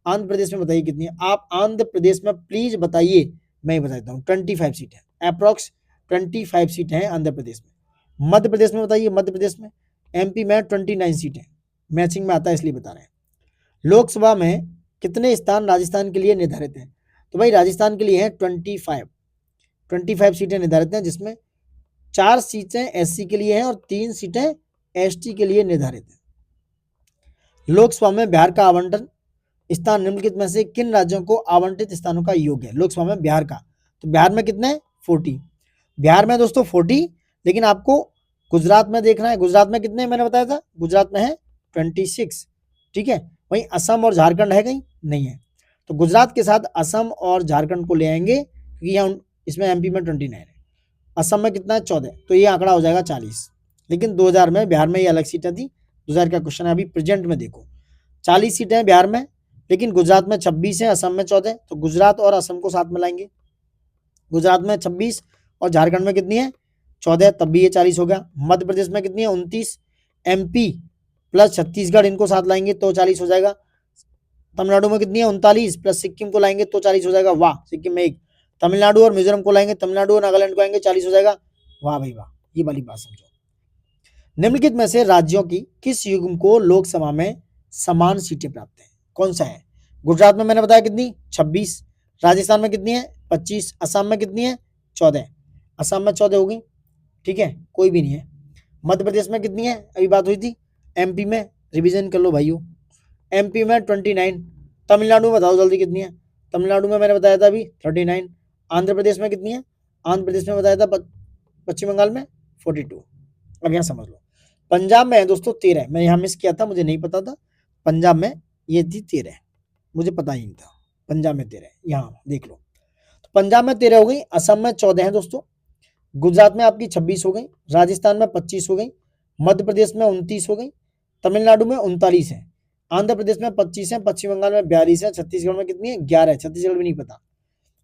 आंध्र प्रदेश में बताइए कितनी है? आप आंध्र प्रदेश में प्लीज बताइए, मैं ही बताता हूँ। 25 सीटें, अप्रोक्स 25 सीटें हैं आंध्र प्रदेश में। मध्य प्रदेश में बताइए, मध्य प्रदेश में, एमपी में 29 सीटें, मैचिंग में आता है इसलिए बता रहे हैं। लोकसभा में कितने स्थान राजस्थान के लिए निर्धारित हैं? तो भाई राजस्थान के लिए है 25 सीटें निर्धारित हैं, जिसमें 4 सीटें एससी के लिए हैं और 3 सीटें एसटी के लिए निर्धारित हैं। लोकसभा में बिहार का आवंटन स्थान निम्नलिखित में से किन राज्यों को आवंटित स्थानों का योग है? लोकसभा में बिहार का, तो बिहार में कितने? 40। बिहार में दोस्तों 40, लेकिन आपको गुजरात में देखना है। गुजरात में कितने मैंने बताया था? गुजरात में है 26। ठीक है, वहीं असम और झारखंड है कहीं? नहीं है। तो गुजरात के साथ असम और झारखंड को ले आएंगे, क्योंकि यहाँ इसमें एमपी में 29 है, असम में कितना है? 14, तो ये आंकड़ा हो जाएगा 40। लेकिन 2000 में बिहार में ये अलग सीटें थी, 2000 का क्वेश्चन है, अभी प्रेजेंट में देखो 40 सीटें हैं बिहार में, लेकिन गुजरात में 26 है, असम में 14, तो गुजरात और असम को साथ मिलाएंगे। गुजरात में 26 और झारखंड में कितनी है? 14, तब भी ये 40 हो गया। मध्य प्रदेश में कितनी है? 29, एमपी प्लस छत्तीसगढ़ इनको साथ लाएंगे तो 40 हो जाएगा। तमिलनाडु में कितनी है? 39, प्लस सिक्किम को लाएंगे तो 40 हो जाएगा। वाह, सिक्किम में 1, तमिलनाडु और मिजोरम को लाएंगे, तमिलनाडु और नागालैंड को आएंगे, 40 हो जाएगा। वाह भाई वाह, ये वाली बात समझो। निम्नलिखित में से राज्यों की किस युग्म को लोकसभा में समान सीटें प्राप्त है? कौन सा है? गुजरात में मैंने बताया कितनी? 26। राजस्थान में कितनी है? 25। असम में कितनी है? 14। असम में 14 होगी, ठीक है, कोई भी नहीं है। मध्य प्रदेश में कितनी है? अभी बात हुई थी। एमपी में रिवीजन कर लो भाइयों, एमपी में 29। तमिलनाडु में बताओ जल्दी कितनी है? तमिलनाडु में मैंने बताया था अभी 39। आंध्र प्रदेश में कितनी है? आंध्र प्रदेश में बताया था पश्चिम बंगाल में 42। अब यहाँ समझ लो। पंजाब में है दोस्तों 13, मैं यहाँ मिस किया था, मुझे नहीं पता था। पंजाब में ये थी 13, मुझे पता ही नहीं था। पंजाब में 13, यहाँ देख लो। तो पंजाब में 13 हो गई, असम में 14 है दोस्तों, गुजरात में आपकी 26 हो गई, राजस्थान में 25 हो गई, मध्य प्रदेश में 29 हो गई, तमिलनाडु में 39 है, आंध्र प्रदेश में 25 है, पश्चिम बंगाल में 42 है, छत्तीसगढ़ में कितनी है? 11 है, छत्तीसगढ़ भी नहीं पता,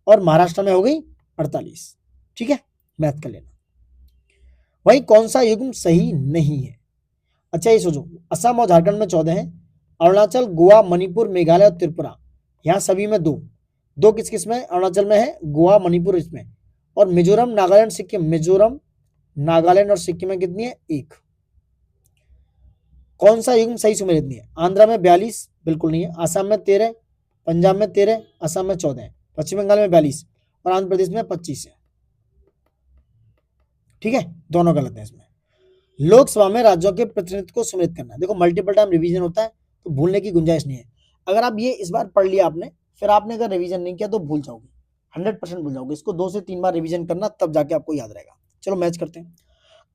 और महाराष्ट्र में हो गई 48। ठीक है, मैथ कर लेना। वही कौन सा युग्म सही नहीं है? अच्छा ये सोचो, असम और झारखंड में 14 है, अरुणाचल, गोवा, मणिपुर, मेघालय और त्रिपुरा, यहाँ सभी में 2 किस किस में? अरुणाचल में है, गोवा मणिपुर इसमें, और मिजोरम, नागालैंड, सिक्किम, मिजोरम, नागालैंड और सिक्किम में कितनी है? 1। कौन सा युग्म सही सुमेलित नहीं है? आंध्रा में 42 बिल्कुल नहीं है, असम में 13, पंजाब में 13, असम में 14, पश्चिम बंगाल में 42 और आंध्र प्रदेश में 25 है। ठीक है, दोनों गलत है इसमें। लोकसभा में राज्यों के प्रतिनिधित्व को सुमेलित करना, देखो मल्टीपल टाइम रिवीजन होता है तो भूलने की गुंजाइश नहीं है। अगर आप ये इस बार पढ़ लिया आपने, फिर आपने अगर रिवीजन नहीं किया तो भूल जाओगे, 100% भूल जाओगे। इसको 2 से 3 बार रिवीजन करना, तब जाके आपको याद रहेगा। चलो मैच करते हैं।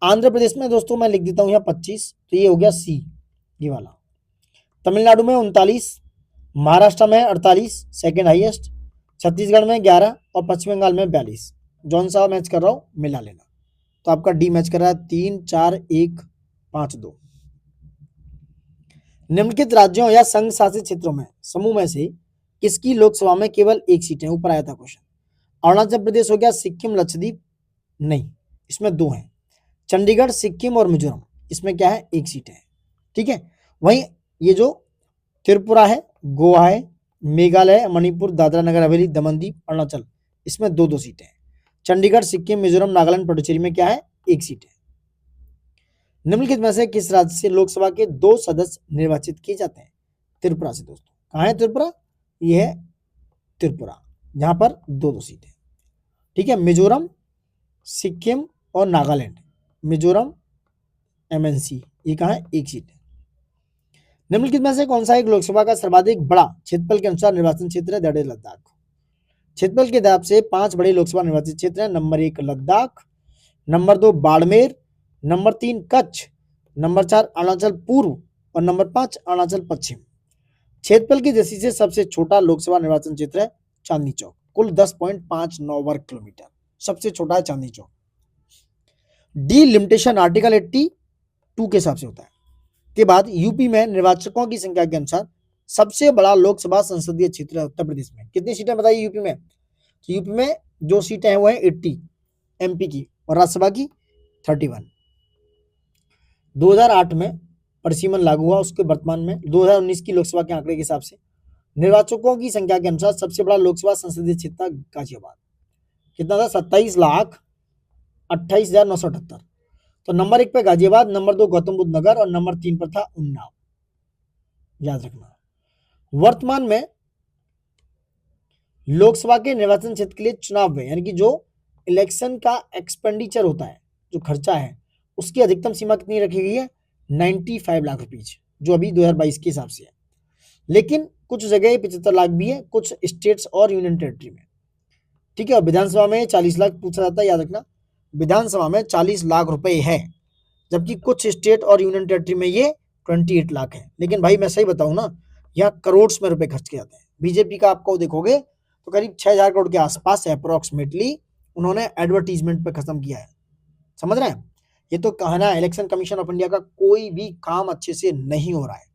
आंध्र प्रदेश में दोस्तों मैं लिख देता हूँ यहाँ 25, तो ये हो गया सी, ये वाला। तमिलनाडु में 39, महाराष्ट्र में 48 सेकेंड हाईएस्ट, छत्तीसगढ़ में 11 और पश्चिम बंगाल में 42। जौन सा मैच कर रहा हूँ मिला लेना, तो आपका डी मैच कर रहा है 3, 4, 1, 5, 2। निम्नलिखित राज्यों या संघ शासित क्षेत्रों में समूह में से किसकी लोकसभा में केवल 1 सीट है? ऊपर आया था क्वेश्चन। अरुणाचल प्रदेश हो गया, सिक्किम, लक्षद्वीप नहीं, इसमें 2 हैं, चंडीगढ़, सिक्किम और मिजोरम, इसमें क्या है? 1 सीट है। ठीक है, वहीं ये जो त्रिपुरा है, गोवा है, मेघालय, मणिपुर, दादरा नगर हवेली, दमन दीव, अरुणाचल, इसमें 2-2 सीटें हैं। चंडीगढ़, सिक्किम, मिजोरम, नागालैंड, पुडुचेरी में क्या है? 1 सीट है। निम्नलिखित में से किस राज्य से लोकसभा के 2 सदस्य निर्वाचित किए जाते हैं? त्रिपुरा से दोस्तों। कहाँ है त्रिपुरा? ये है त्रिपुरा, जहां पर 2-2 सीट है। ठीक है, मिजोरम, सिक्किम और नागालैंड, मिजोरम, एमएनसी, ये कहाँ है? 1 सीट है। निम्नलिखित में से कौन सा एक लोकसभा का सर्वाधिक बड़ा क्षेत्रफल के अनुसार निर्वाचन क्षेत्र है? That is Ladakh. क्षेत्रफल के हिसाब से 5 बड़े लोकसभा निर्वाचित क्षेत्र हैं। Number 1 Ladakh, number 2 Barmer, number 3 Kutch, number 4 Arunachal पूर्व और नंबर 5 अरुणाचल पश्चिम। क्षेत्रफल की दृष्टि से सबसे छोटा लोकसभा निर्वाचन क्षेत्र है चांदनी चौक, कुल 10.59 वर्ग किलोमीटर, सबसे छोटा है Chandni Chowk. D limitation article 82 के हिसाब से होता है। के बाद यूपी में निर्वाचकों की संख्या के अनुसार सबसे बड़ा लोकसभा संसदीय क्षेत्र है उत्तर प्रदेश में। कितनी सीटें बताइए यूपी में? तो यूपी में जो सीटें हैं वो है 80 एमपी की और राज्यसभा की 31। 2008 में परिसीमन लागू हुआ, उसके वर्तमान में 2019 की लोकसभा के आंकड़े के हिसाब से निर्वाचकों की संख्या के अनुसार सबसे बड़ा लोकसभा संसदीय क्षेत्र गाजियाबाद। कितना था? 27,28,978। तो नंबर 1 पे गाजियाबाद, नंबर 2 गौतम बुद्ध नगर और नंबर 3 पर था उन्नाव, याद रखना। वर्तमान में लोकसभा के निर्वाचन क्षेत्र के लिए चुनाव में यानी कि जो इलेक्शन का एक्सपेंडिचर होता है, जो खर्चा है, उसकी अधिकतम सीमा कितनी रखी गई है? 95 लाख रुपीज, जो अभी 2022 के हिसाब से है। लेकिन कुछ जगह 75 लाख भी है, कुछ स्टेट्स और यूनियन टेरिटरी में। ठीक है, और विधानसभा में 40 लाख पूछा जाता है, याद रखना। विधानसभा में 40 लाख रुपए है, जबकि कुछ स्टेट और यूनियन टेरिटरी में ये 28 लाख है। लेकिन भाई मैं सही बताऊं ना, यहाँ करोड़ में रुपए खर्च किए जाते हैं। बीजेपी का आपको देखोगे तो करीब 6,000 करोड़ के आसपास अप्रोक्सीमेटली उन्होंने एडवर्टीजमेंट पे खत्म किया है। समझ रहे हैं? ये तो कहना है इलेक्शन कमीशन ऑफ इंडिया का कोई भी काम अच्छे से नहीं हो रहा है।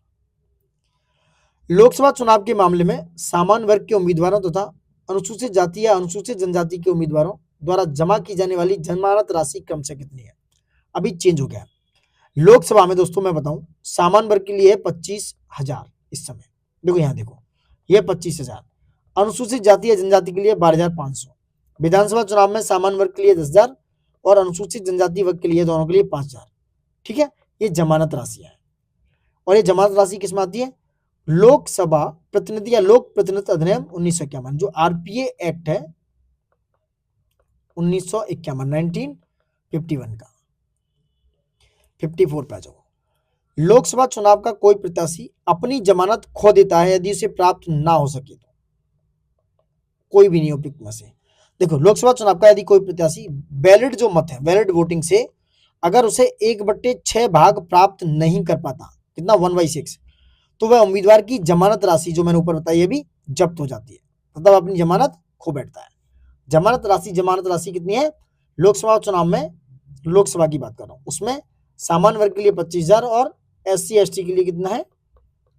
लोकसभा चुनाव के मामले में सामान्य वर्ग के उम्मीदवारों तथा अनुसूचित जाति या अनुसूचित जनजाति के उम्मीदवारों द्वारा जमा की जाने वाली जमानत राशि क्रमशः कितनी है? अभी चेंज हो गया है। लोकसभा में दोस्तों मैं बताऊं, सामान्य वर्ग के लिए 25,000 इस समय। देखो यहाँ देखो, ये 25,000। अनुसूचित जाति या जनजाति के लिए 12,500। विधानसभा चुनाव में सामान्य वर्ग के लिए 10,000 और अनुसूचित जनजाति वर्ग के लिए दोनों के लिए 5,000। ठीक है, ये जमानत राशि है। और ये जमानत राशि किसमें आती है? लोकसभा प्रतिनिधि या लोक प्रतिनिधित्व अधिनियम 1951, जो आरपीए एक्ट है 1951, 1951 का। 54 पे आ जाओ। लोकसभा चुनाव का कोई प्रत्याशी अपनी जमानत खो देता है यदि उसे प्राप्त ना हो सके तो। कोई भी नहीं उपयुक्त में से। देखो, लोकसभा चुनाव का यदि कोई प्रत्याशी वैलिड जो मत है, वैलिड वोटिंग से अगर उसे 1/6 भाग प्राप्त नहीं कर पाता, कितना? 1/6, तो वह उम्मीदवार की जमानत राशि जो मैंने ऊपर बताई अभी जब्त हो जाती है, मतलब अपनी जमानत खो बैठता है। जमानत राशि कितनी है? लोकसभा चुनाव में, लोकसभा की बात कर रहा हूं, उसमें सामान्य वर्ग के लिए 25,000 और SC/ST के लिए कितना है?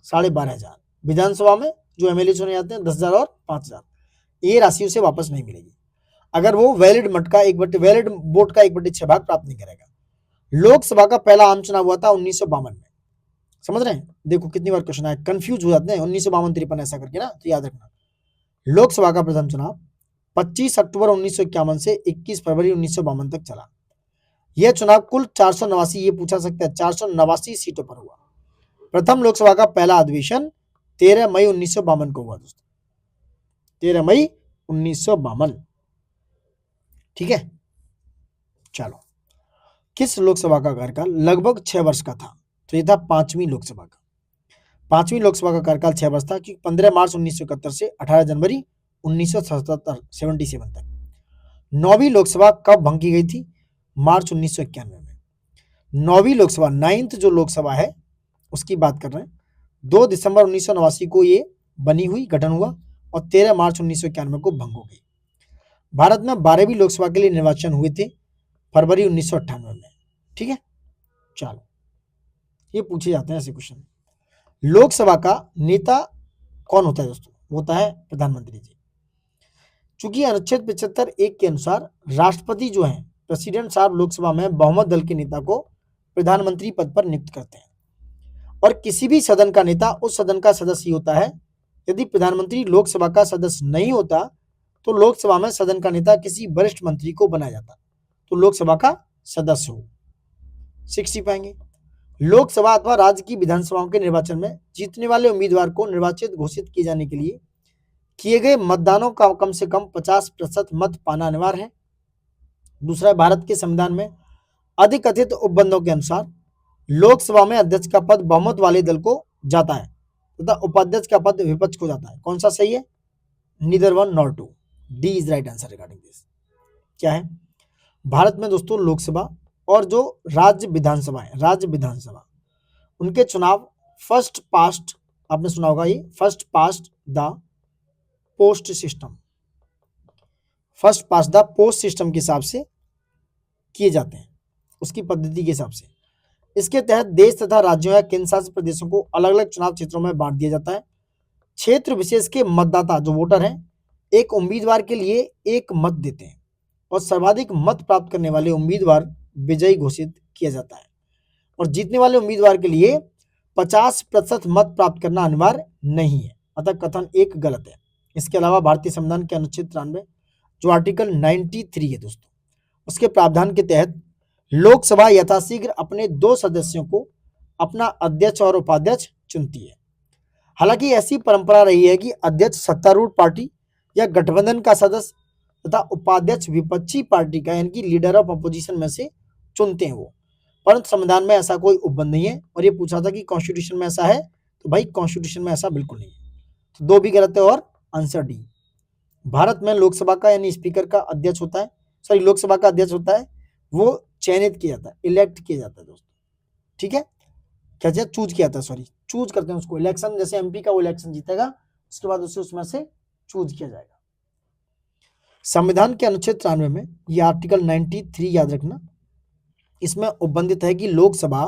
12,500। विधानसभा में जो एमएलए चुने जाते हैं 10,000 और 5,000। ये राशि उसे वापस नहीं मिलेगी अगर वो वैलिड वोट का 1/6 भाग प्राप्त नहीं करेगा। लोकसभा का पहला आम चुनाव हुआ था 1952 में। समझ रहे हैं? देखो कितनी बार क्वेश्चन आया, कंफ्यूज हो जाते हैं 1952 53 ऐसा करके ना, तो याद रखना। लोकसभा का प्रथम चुनाव 25 अक्टूबर 1951 से 21 फरवरी 1952 तक चला। यह चुनाव कुल 489, ये पूछा सकता है, 489 सीटों पर हुआ। प्रथम लोकसभा का पहला अधिवेशन 13 मई 1952 को हुआ दोस्तों, 13 मई 1952। ठीक है, चलो। किस लोकसभा का कार्यकाल लगभग 6 वर्ष का था? तो ये था 5वीं लोकसभा का। 5वीं लोकसभा का कार्यकाल 6 वर्ष था, क्योंकि 15 मार्च 1971 से 18 जनवरी 1977 तक। 9वीं लोकसभा कब भंग की गई थी? मार्च 1991 में। 9वीं लोकसभा, 9th जो लोकसभा है उसकी बात कर रहे हैं, 2 दिसंबर 1989 को ये बनी हुई, गठन हुआ और 13 मार्च 1991 को भंग हो गई। भारत में 12वीं लोकसभा के लिए निर्वाचन हुए थे फरवरी 1998 में। ठीक है, चलो, ये पूछे जाते हैं ऐसे क्वेश्चन। लोकसभा का नेता कौन होता है दोस्तों? होता है प्रधानमंत्री जी। चूंकि अनुच्छेद 75(1) के अनुसार राष्ट्रपति जो है, प्रेसिडेंट साहब, लोकसभा में बहुमत दल के नेता को प्रधानमंत्री पद पर नियुक्त करते हैं और किसी भी सदन का नेता उस सदन का सदस्य होता है। यदि प्रधानमंत्री लोकसभा का सदस्य नहीं होता तो लोकसभा में सदन का नेता किसी वरिष्ठ मंत्री को बनाया जाता, तो लोकसभा का सदस्य हो। 60 पाएंगे। लोकसभा अथवा राज्य की विधानसभाओं के निर्वाचन में जीतने वाले उम्मीदवार को निर्वाचित घोषित किए जाने के लिए किए गए मतदानों का कम से कम 50% मत पाना अनिवार्य है। दूसरा, भारत के संविधान में अधिकथित उपबंधों के अनुसार लोकसभा में अध्यक्ष का पद बहुमत वाले दल को जाता है तथा उपाध्यक्ष का पद विपक्ष को जाता है। कौन सा सही है? Neither one nor two, D is right answer regarding this. क्या है? भारत में दोस्तों लोकसभा और जो राज्य विधानसभा है, राज्य विधानसभा, उनके चुनाव फर्स्ट पास्ट, आपने सुना होगा ये, first past the post system, first past the post system के हिसाब से किए जाते हैं, उसकी पद्धति के हिसाब से। इसके तहत देश तथा राज्यों या केंद्र शासित प्रदेशों को अलग अलग चुनाव क्षेत्रों में बांट दिया जाता है। क्षेत्र विशेष के मतदाता जो वोटर हैं एक उम्मीदवार के लिए एक मत देते हैं और सर्वाधिक मत प्राप्त करने वाले उम्मीदवार विजयी घोषित किया जाता है और जीतने वाले उम्मीदवार के लिए 50% मत प्राप्त करना अनिवार्य नहीं है, अतः कथन एक गलत है। इसके अलावा भारतीय संविधान के अनुच्छेद 93 जो आर्टिकल 93 है दोस्तों, उसके प्रावधान के तहत लोकसभा यथाशीघ्र अपने 2 सदस्यों को अपना अध्यक्ष और उपाध्यक्ष चुनती है। हालांकि ऐसी परंपरा रही है कि अध्यक्ष सत्तारूढ़ पार्टी या गठबंधन का सदस्य तथा उपाध्यक्ष विपक्षी पार्टी का यानी कि लीडर ऑफ अपोजिशन में से चुनते हैं वो, परंतु संविधान में ऐसा कोई उपबंध नहीं है। और ये पूछा था कि कॉन्स्टिट्यूशन में ऐसा है, तो भाई कॉन्स्टिट्यूशन में ऐसा बिल्कुल नहीं है, तो 2 भी गलत है और आंसर डी। भारत में लोकसभा का यानी स्पीकर का अध्यक्ष होता है, सॉरी लोकसभा का अध्यक्ष होता है, वो चयनित किया जाता है, इलेक्ट किया जाता है दोस्तों, ठीक है, क्या चूज किया जाता है, सॉरी चूज करते हैं उसको, इलेक्शन जैसे एमपी का वो इलेक्शन जीतेगा, उसके बाद उसे उसमें से चूज किया जाएगा। संविधान के अनुच्छेद 93 में यह आर्टिकल 93 याद रखना, इसमें उपबंधित है कि लोकसभा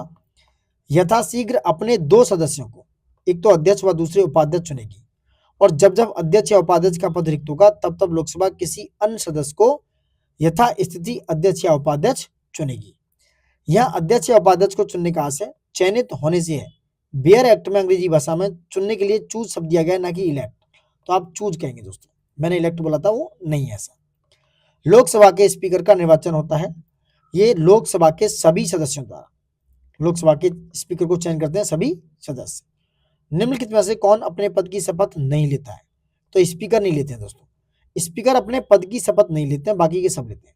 यथाशीघ्र अपने 2 सदस्यों को, एक तो अध्यक्ष व दूसरे उपाध्यक्ष चुनेगी और जब जब अध्यक्ष या उपाध्यक्ष का पद रिक्त होगा तब तब लोकसभा किसी अन्य सदस्य को यथा स्थिति अध्यक्ष या उपाध्यक्ष चुनेगी। यह अध्यक्ष या उपाध्यक्ष को चुनने का आशय चयनित होने से है। बेयर एक्ट में अंग्रेजी भाषा में चुनने के लिए चूज शब्द दिया गया, ना कि इलेक्ट, तो आप चूज कहेंगे दोस्तों, मैंने इलेक्ट बोला था, वो नहीं है ऐसा। लोकसभा के स्पीकर का निर्वाचन होता है, ये लोकसभा के सभी सदस्यों द्वारा, लोकसभा के स्पीकर को चयन करते हैं सभी सदस्य। निम्नलिखित में से कौन अपने पद की शपथ नहीं लेता है, तो स्पीकर नहीं लेते हैं दोस्तों, स्पीकर अपने पद की शपथ नहीं लेते हैं, बाकी के सब लेते हैं।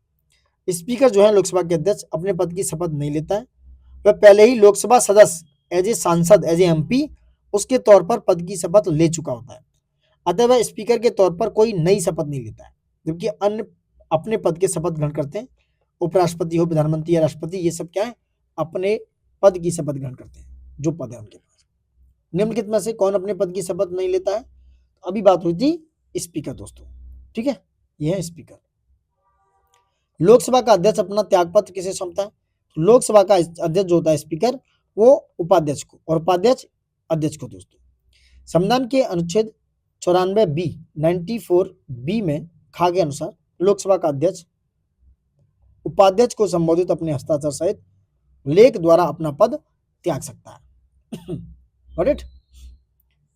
स्पीकर जो है लोकसभा के अध्यक्ष अपने पद की शपथ नहीं लेता है, वह पहले ही लोकसभा सदस्य एज ए सांसद, एज ए एमपी उसके तौर पर पद की शपथ ले चुका होता है, अतः वह स्पीकर के तौर पर कोई नई शपथ नहीं लेता है, जबकि अन्य अपने पद के शपथ ग्रहण करते हैं। उपराष्ट्रपति हो, प्रधानमंत्री या राष्ट्रपति, ये सब क्या है, अपने पद की शपथ ग्रहण करते हैं, जो पद है उनके पास। निम्नलिखित में से कौन अपने पद की शपथ नहीं लेता है, तो अभी बात हुई थी स्पीकर दोस्तों, ठीक है, यह है स्पीकर। लोकसभा का अध्यक्ष अपना त्यागपत्र किसे सौंपता है, लोकसभा का अध्यक्ष जो होता है स्पीकर, वो उपाध्यक्ष को और उपाध्यक्ष अध्यक्ष को दोस्तों। संविधान के अनुच्छेद 94B 94B में कहा गया अनुसार लोकसभा का अध्यक्ष उपाध्यक्ष को संबोधित अपने हस्ताक्षर सहित लेख द्वारा अपना पद त्याग सकता है। Got it?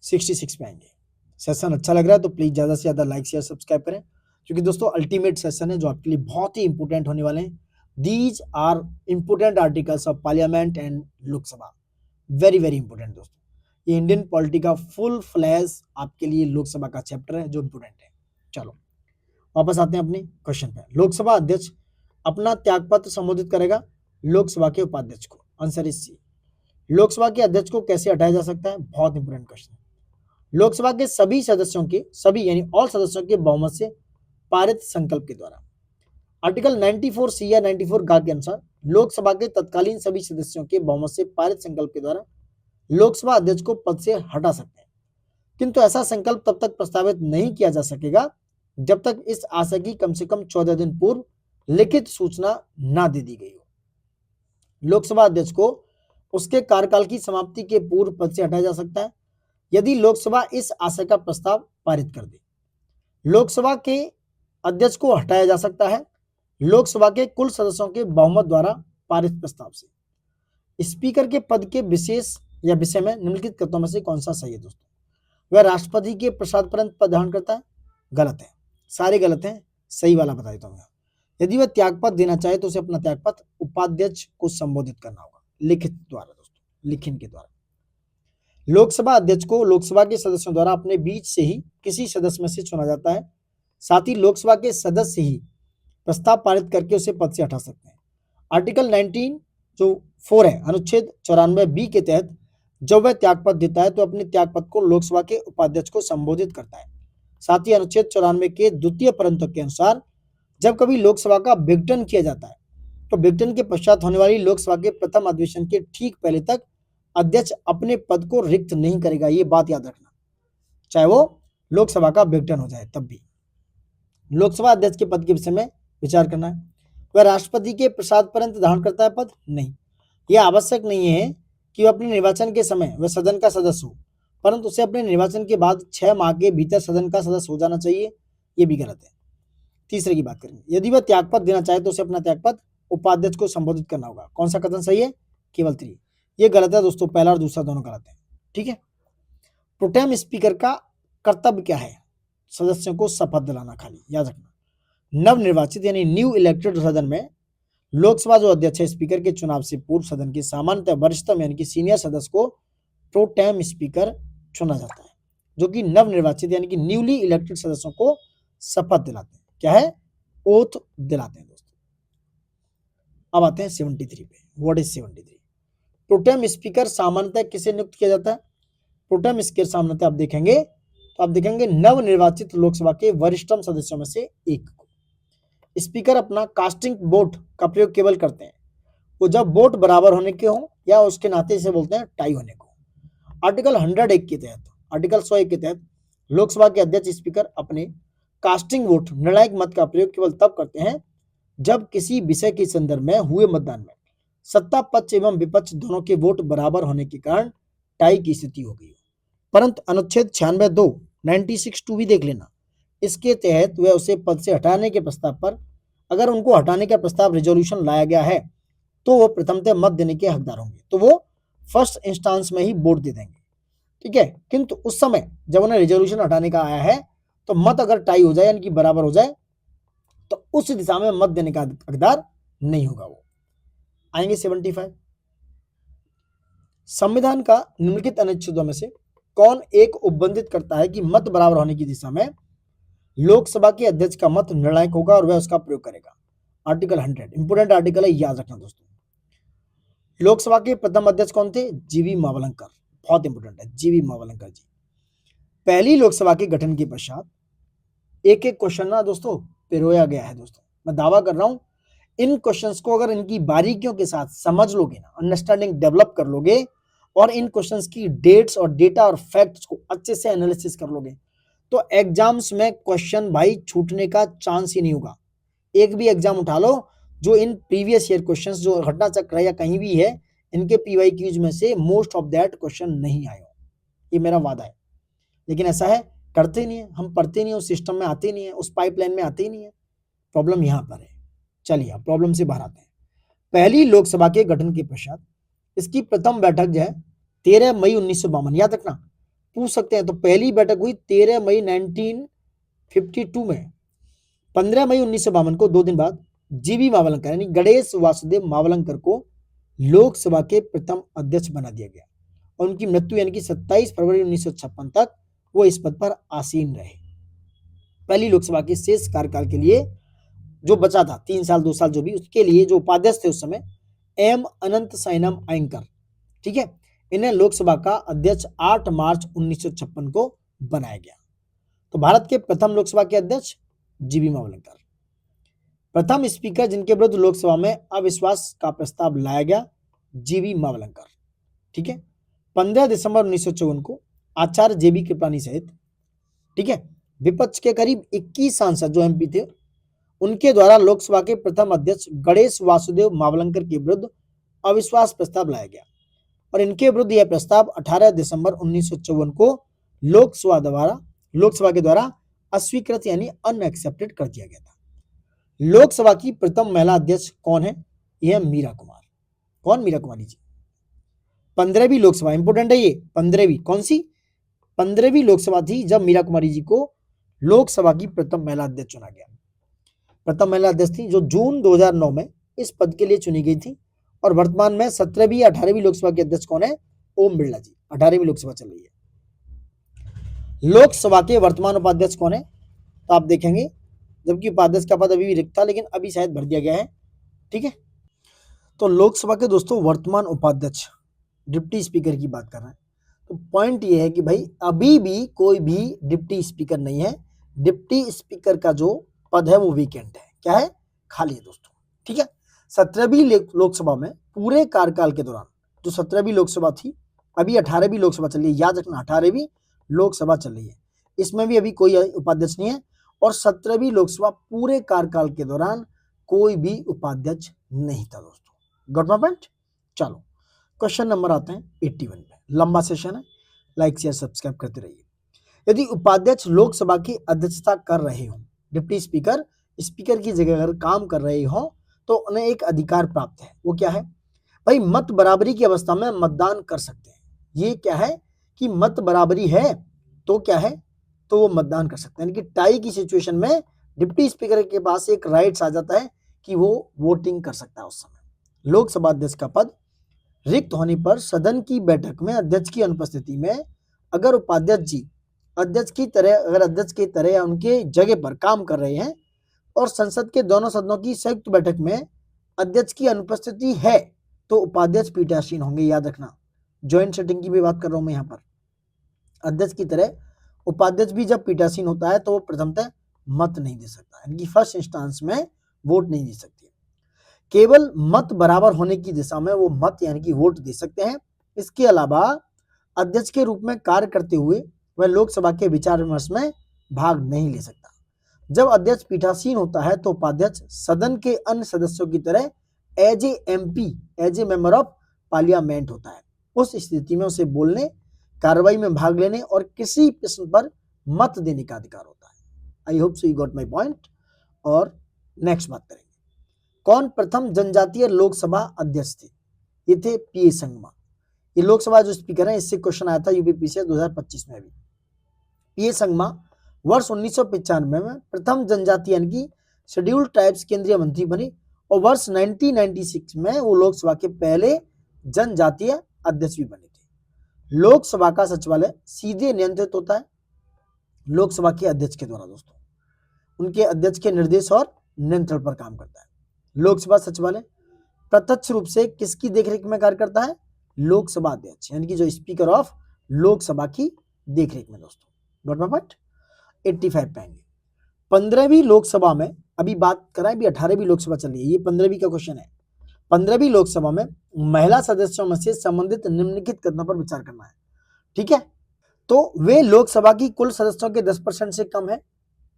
66 पे आएंगे। सेशन अच्छा लग रहा है तो प्लीज ज्यादा से ज्यादा लाइक शेयर सब्सक्राइब करें, क्योंकि दोस्तों अल्टीमेट सेशन है जो आपके लिए बहुत ही इंपोर्टेंट होने वाले हैं। These are important articles of parliament and Lok Sabha, very very important दोस्तों। ये इंडियन पॉलिटी का फुल फ्लैश आपके लिए लोकसभा का चैप्टर है जो इंपोर्टेंट है। चलो वापस आते हैं अपने क्वेश्चन पे। लोकसभा अध्यक्ष अपना त्यागपत्र संबोधित करेगा लोकसभा के उपाध्यक्ष को, आंसर इज सी। लोकसभा के अध्यक्ष को कैसे हटाया जा सकता है, बहुत इंपोर्टेंट क्वेश्चन। लोकसभा के सभी सदस्यों के, सभी यानी ऑल सदस्यों के बहुमत से पारित संकल्प के द्वारा। आर्टिकल 94C या 94 गा के अनुसार लोकसभा के तत्कालीन सभी सदस्यों के बहुमत से पारित संकल्प के द्वारा लोकसभा अध्यक्ष को पद से हटा सकते हैं, किंतु ऐसा संकल्प तब तक प्रस्तावित नहीं किया जा सकेगा जब तक इस आशय की कम से कम 14 दिन पूर्व लिखित सूचना ना दे दी गई हो। लोकसभा अध्यक्ष को उसके कार्यकाल की समाप्ति के पूर्व पद से हटाया जा सकता है यदि लोकसभा इस आशय का प्रस्ताव पारित कर दे। लोकसभा के अध्यक्ष को हटाया जा सकता है लोकसभा के कुल सदस्यों के बहुमत द्वारा पारित प्रस्ताव से। स्पीकर के पद के विशेष या विषय में निम्नलिखित कथनों में से कौन सा सही है दोस्तों? वह राष्ट्रपति के प्रसाद पर्यंत पद धारण करता है, गलत है, सारे गलत हैं, सही वाला बता देता हूँ। यदि वह त्यागपत्र देना चाहे तो उसे अपना त्यागपत्र उपाध्यक्ष को संबोधित करना होगा, लिखित द्वारा दोस्तों, लिखित के द्वारा। लोकसभा अध्यक्ष को लोकसभा के सदस्यों द्वारा अपने बीच से ही किसी सदस्य में से चुना जाता है, साथ ही लोकसभा के सदस्य ही प्रस्ताव पारित करके उसे पद से हटा सकते हैं। आर्टिकल 19 जो 4 है, अनुच्छेद 94B के तहत जब वह त्यागपत्र देता है तो अपने त्यागपत्र को लोकसभा के उपाध्यक्ष को संबोधित करता है। साथ ही अनुच्छेद 94 के द्वितीय परंतक के अनुसार जब कभी लोकसभा का विघटन किया जाता है तो ब्रिटेन के पश्चात होने वाली लोकसभा के प्रथम अधिवेशन के ठीक पहले तक अध्यक्ष अपने पद को रिक्त नहीं करेगा। ये बात याद रखना, चाहे वो लोकसभा का ब्रिटेन हो जाए तब भी। लोकसभा अध्यक्ष के पद के विषय में विचार करना है। वह राष्ट्रपति के प्रसाद पर्यंत धारण करता है पद? नहीं। यह आवश्यक नहीं है कि वह अपने निर्वाचन के समय वह सदन का सदस्य हो, परंतु उसे अपने निर्वाचन के बाद 6 माह के भीतर सदन का सदस्य हो जाना चाहिए। यह भी गलत है। तीसरे की बात करेंगे, यदि वह त्यागपत्र देना चाहे तो उसे अपना त्यागपत्र उपाध्यक्ष को संबोधित करना होगा। कौन सा कथन सही है? केवल 3। ये गलत है दोस्तों, पहला और दूसरा दोनों गलत है। ठीक है। प्रोटेम स्पीकर का कर्तव्य क्या है? सदस्यों को शपथ दिलाना, खाली याद रखना। नवनिर्वाचित यानी न्यू इलेक्टेड सदन में लोकसभा जो अध्यक्ष है, स्पीकर के चुनाव से पूर्व सदन के सामान्यतः वरिष्ठतम यानी कि सीनियर सदस्य को प्रोटेम स्पीकर चुना जाता है, जो कि नवनिर्वाचित यानी कि न्यूली इलेक्टेड सदस्यों को शपथ दिलाते हैं। क्या है? ओथ दिलाते हैं दोस्तों। अब आते हैं 73 पे। What is 73? प्रोटेम स्पीकर सामान्यतः किसे नियुक्त किया जाता है? प्रोटेम स्पीकर सामान्यतः आप देखेंगे तो आप देखेंगे नवनिर्वाचित लोकसभा के वरिष्ठतम सदस्यों में से एक को। स्पीकर अपना कास्टिंग वोट का प्रयोग केवल करते हैं वो जब वोट बराबर होने के हो या उसके नाते इसे बोलते हैं टाई होने को। आर्टिकल 101 के तहत, आर्टिकल 101 के तहत लोकसभा के अध्यक्ष स्पीकर अपने कास्टिंग वोट निर्णायक मत का प्रयोग केवल तब करते हैं जब किसी विषय के संदर्भ में हुए मतदान में सत्ता पक्ष एवं विपक्ष दोनों के वोट बराबर होने के कारण टाई की स्थिति हो गई। परंतु अनुच्छेद 96(2) 96(2) भी देख लेना, इसके तहत वह उसे पद से हटाने के प्रस्ताव पर अगर उनको हटाने का प्रस्ताव रेजोल्यूशन लाया गया है तो वो प्रथमतः मत देने के हकदार होंगे, तो वो फर्स्ट इंस्टांस में ही वोट दे देंगे। ठीक है। किंतु उस समय जब उन्हें रेजोल्यूशन हटाने का आया है तो मत अगर टाई हो जाए यानी कि बराबर हो जाए तो उस दिशा में मत देने का हकदार नहीं होगा वो। आएंगे 75। संविधान का निम्नलिखित अनुच्छेदों में से कौन एक उपबंधित करता है कि मत बराबर होने की दिशा में लोकसभा के अध्यक्ष का मत निर्णायक होगा और वह उसका प्रयोग करेगा? आर्टिकल 100 इंपोर्टेंट आर्टिकल है, याद रखना दोस्तों। लोकसभा के प्रथम अध्यक्ष कौन थे? जीवी मावलंकर। बहुत इंपोर्टेंट है, जीवी मावलंकर जी। पहली लोकसभा के गठन के पश्चात एक एक क्वेश्चन ना दोस्तों पिरोया गया है दोस्तों। मैं दावा कर रहा हूं इन क्वेश्चंस को अगर इनकी बारीकियों के साथ समझ लोगे ना, अंडरस्टैंडिंग डेवलप कर लोगे और इन क्वेश्चंस की डेट्स और डेटा और फैक्ट्स को अच्छे से एनालिसिस कर लोगे तो एग्जाम्स में क्वेश्चन भाई छूटने का चांस ही नहीं होगा। एक भी एग्जाम उठा लो जो इन प्रीवियस ईयर क्वेश्चंस जो घटना चक्र है या कहीं भी है इनके पीवाईक्यूज में से मोस्ट ऑफ दैट क्वेश्चन नहीं आए हो, ये मेरा वादा है। लेकिन ऐसा है, करते नहीं है, हम पढ़ते नहीं है, उस सिस्टम में आते नहीं है, उस पाइपलाइन में आते ही नहीं है। प्रॉब्लम यहाँ पर है। चलिए अब प्रॉब्लम से बाहर आते हैं। पहली लोकसभा के गठन के पश्चात इसकी प्रथम बैठक जो है 13 मई 1952, याद रखना, पूछ सकते हैं। तो पहली बैठक हुई 13 मई 1952 में। 15 मई 1952 को 2 दिन बाद जीवी मावलंकर यानी गणेश वासुदेव मावलंकर को लोकसभा के प्रथम अध्यक्ष बना दिया गया और उनकी मृत्यु यानी कि 27 फरवरी 1956 तक वो इस पद पर आसीन रहे। पहली लोकसभा के शेष कार्यकाल के लिए जो बचा था 3 साल 2 साल जो भी, उसके लिए जो उपाध्यक्ष थे उस समय एम अनंत साइनम आयंकर, ठीक है, इन्हें लोकसभा का अध्यक्ष 8 मार्च 1956 को बनाया गया। तो भारत के प्रथम लोकसभा के अध्यक्ष जीवी मावलंकर। प्रथम स्पीकर जिनके विरुद्ध लोकसभा में अविश्वास का प्रस्ताव लाया गया, जीवी मावलंकर। ठीक है। 15 दिसंबर 1954 को आचार्य जेबी कृपलानी सहित, ठीक है, विपक्ष के करीब 21 सांसद जो एमपी थे उनके द्वारा लोकसभा के प्रथम अध्यक्ष गणेश वासुदेव मावलंकर के विरुद्ध अविश्वास प्रस्ताव लाया गया और इनके विरुद्ध यह प्रस्ताव 18 दिसंबर 1954 को लोकसभा के द्वारा अस्वीकृत यानी अनएक्सेप्टेड कर दिया गया था। लोकसभा की प्रथम महिला अध्यक्ष कौन है? यह मीरा कुमार। कौन? मीरा कुमारी जी। 15वीं लोकसभा, इंपोर्टेंट है ये, 15वीं, कौन सी? 15वीं लोकसभा थी जब मीरा कुमारी जी को लोकसभा की प्रथम महिला अध्यक्ष चुना गया। प्रथम महिला अध्यक्ष थी जो जून 2009 में इस पद के लिए चुनी गई थी और वर्तमान में 17वीं या 18वीं लोकसभा के अध्यक्ष कौन है? ओम बिरला जी। 18वीं लोकसभा चल रही है। लोकसभा के वर्तमान उपाध्यक्ष कौन है? तो आप देखेंगे, जबकि उपाध्यक्ष का पद अभी भी रिक्त था लेकिन अभी शायद भर दिया गया है। ठीक है। तो लोकसभा के दोस्तों वर्तमान उपाध्यक्ष डिप्टी स्पीकर की बात कर रहे हैं। तो पॉइंट ये है कि भाई अभी भी कोई भी डिप्टी स्पीकर नहीं है। डिप्टी स्पीकर का जो पद है वो वेकेंट है। क्या है? खाली है दोस्तों। ठीक है। 17वीं लोकसभा में पूरे कार्यकाल के दौरान, जो 17वीं लोकसभा थी, अभी 18वीं लोकसभा चल रही है, याद रखना 18वीं लोकसभा चल रही है, इसमें भी अभी कोई उपाध्यक्ष नहीं है, और 17वीं लोकसभा पूरे कार्यकाल के दौरान कोई भी उपाध्यक्ष नहीं था दोस्तों। Got my point? चलो क्वेश्चन नंबर आते हैं 81 पे, लंबा सेशन है, लाइक शेयर सब्सक्राइब करते रहिए। यदि उपाध्यक्ष लोकसभा की अध्यक्षता कर रहे हो, डिप्टी स्पीकर स्पीकर की जगह अगर काम कर रहे हो, तो उन्हें एक अधिकार प्राप्त है। वो क्या है भाई? मत बराबरी की अवस्था में मतदान कर सकते हैं। ये क्या है कि मत बराबरी है तो क्या है, तो वो मतदान कर सकते हैं, यानी कि टाई की सिचुएशन में डिप्टी स्पीकर के पास एक राइट्स आ जाता है कि वो वोटिंग कर सकता है उस समय। लोकसभा अध्यक्ष का पद रिक्त होने पर सदन की बैठक में अध्यक्ष की अनुपस्थिति में अगर उपाध्यक्ष जी अध्यक्ष की तरह या उनके जगह पर काम कर रहे हैं और संसद के दोनों सदनों की संयुक्त बैठक में अध्यक्ष की अनुपस्थिति है, तो उपाध्यक्ष पीठासीन होंगे। याद रखना, ज्वाइंट सेटिंग की भी बात कर रहा हूं मैं यहाँ पर। अध्यक्ष की तरह उपाध्यक्ष भी जब पीठासीन होता है तो वो प्रथमतः मत नहीं दे सकता, यानी कि फर्स्ट इंस्टांस में वोट नहीं दे सकती। केवल मत बराबर होने की दिशा में वो मत यानी कि वोट दे सकते हैं। इसके अलावा अध्यक्ष के रूप में कार्य करते हुए वह लोकसभा के विचार विमर्श में भाग नहीं ले सकता। जब अध्यक्ष पीठासीन होता है तो उपाध्यक्ष सदन के अन्य सदस्यों की तरह as a MP, as a member of parliament होता है। उस स्थिति में उसे बोलने, कार्रवाई में भाग लेने और किसी प्रश्न पर मत देने का अधिकार होता है। I hope so you got my point. और नेक्स्ट बात करेंगे, कौन प्रथम जनजातीय लोकसभा अध्यक्ष थे? ये थे पीए संगमा। ये लोकसभा जो स्पीकर है, इससे क्वेश्चन आया था यूपीपीसीएस 2025 में भी। पीए संगमा वर्ष 1995 में प्रथम जनजाति यानी कि शेड्यूल्ड ट्राइब्स केंद्रीय मंत्री बने और वर्ष 1996 में वो लोकसभा के पहले जनजातीय अध्यक्ष भी बने थे। लोकसभा का सचिवालय सीधे नियंत्रित होता है लोकसभा के अध्यक्ष के द्वारा दोस्तों, उनके अध्यक्ष के निर्देश और नियंत्रण पर काम करता है। लोकसभा सचिवालय प्रत्यक्ष रूप से किसकी देखरेख में कार्य करता है? लोकसभा अध्यक्ष यानी कि जो स्पीकर ऑफ लोकसभा की देखरेख में दोस्तों। Got my point? 85 पे आएंगे। 15वीं लोकसभा में अभी बात कराएं, अभी 18वीं लोकसभा चल रही है, ये 15वीं का क्वेश्चन है। 15वीं लोकसभा में महिला सदस्यों में से संबंधित निम्नलिखित कथनों पर विचार करना है। ठीक है, तो वे लोकसभा की कुल सदस्यों के 10% से कम है।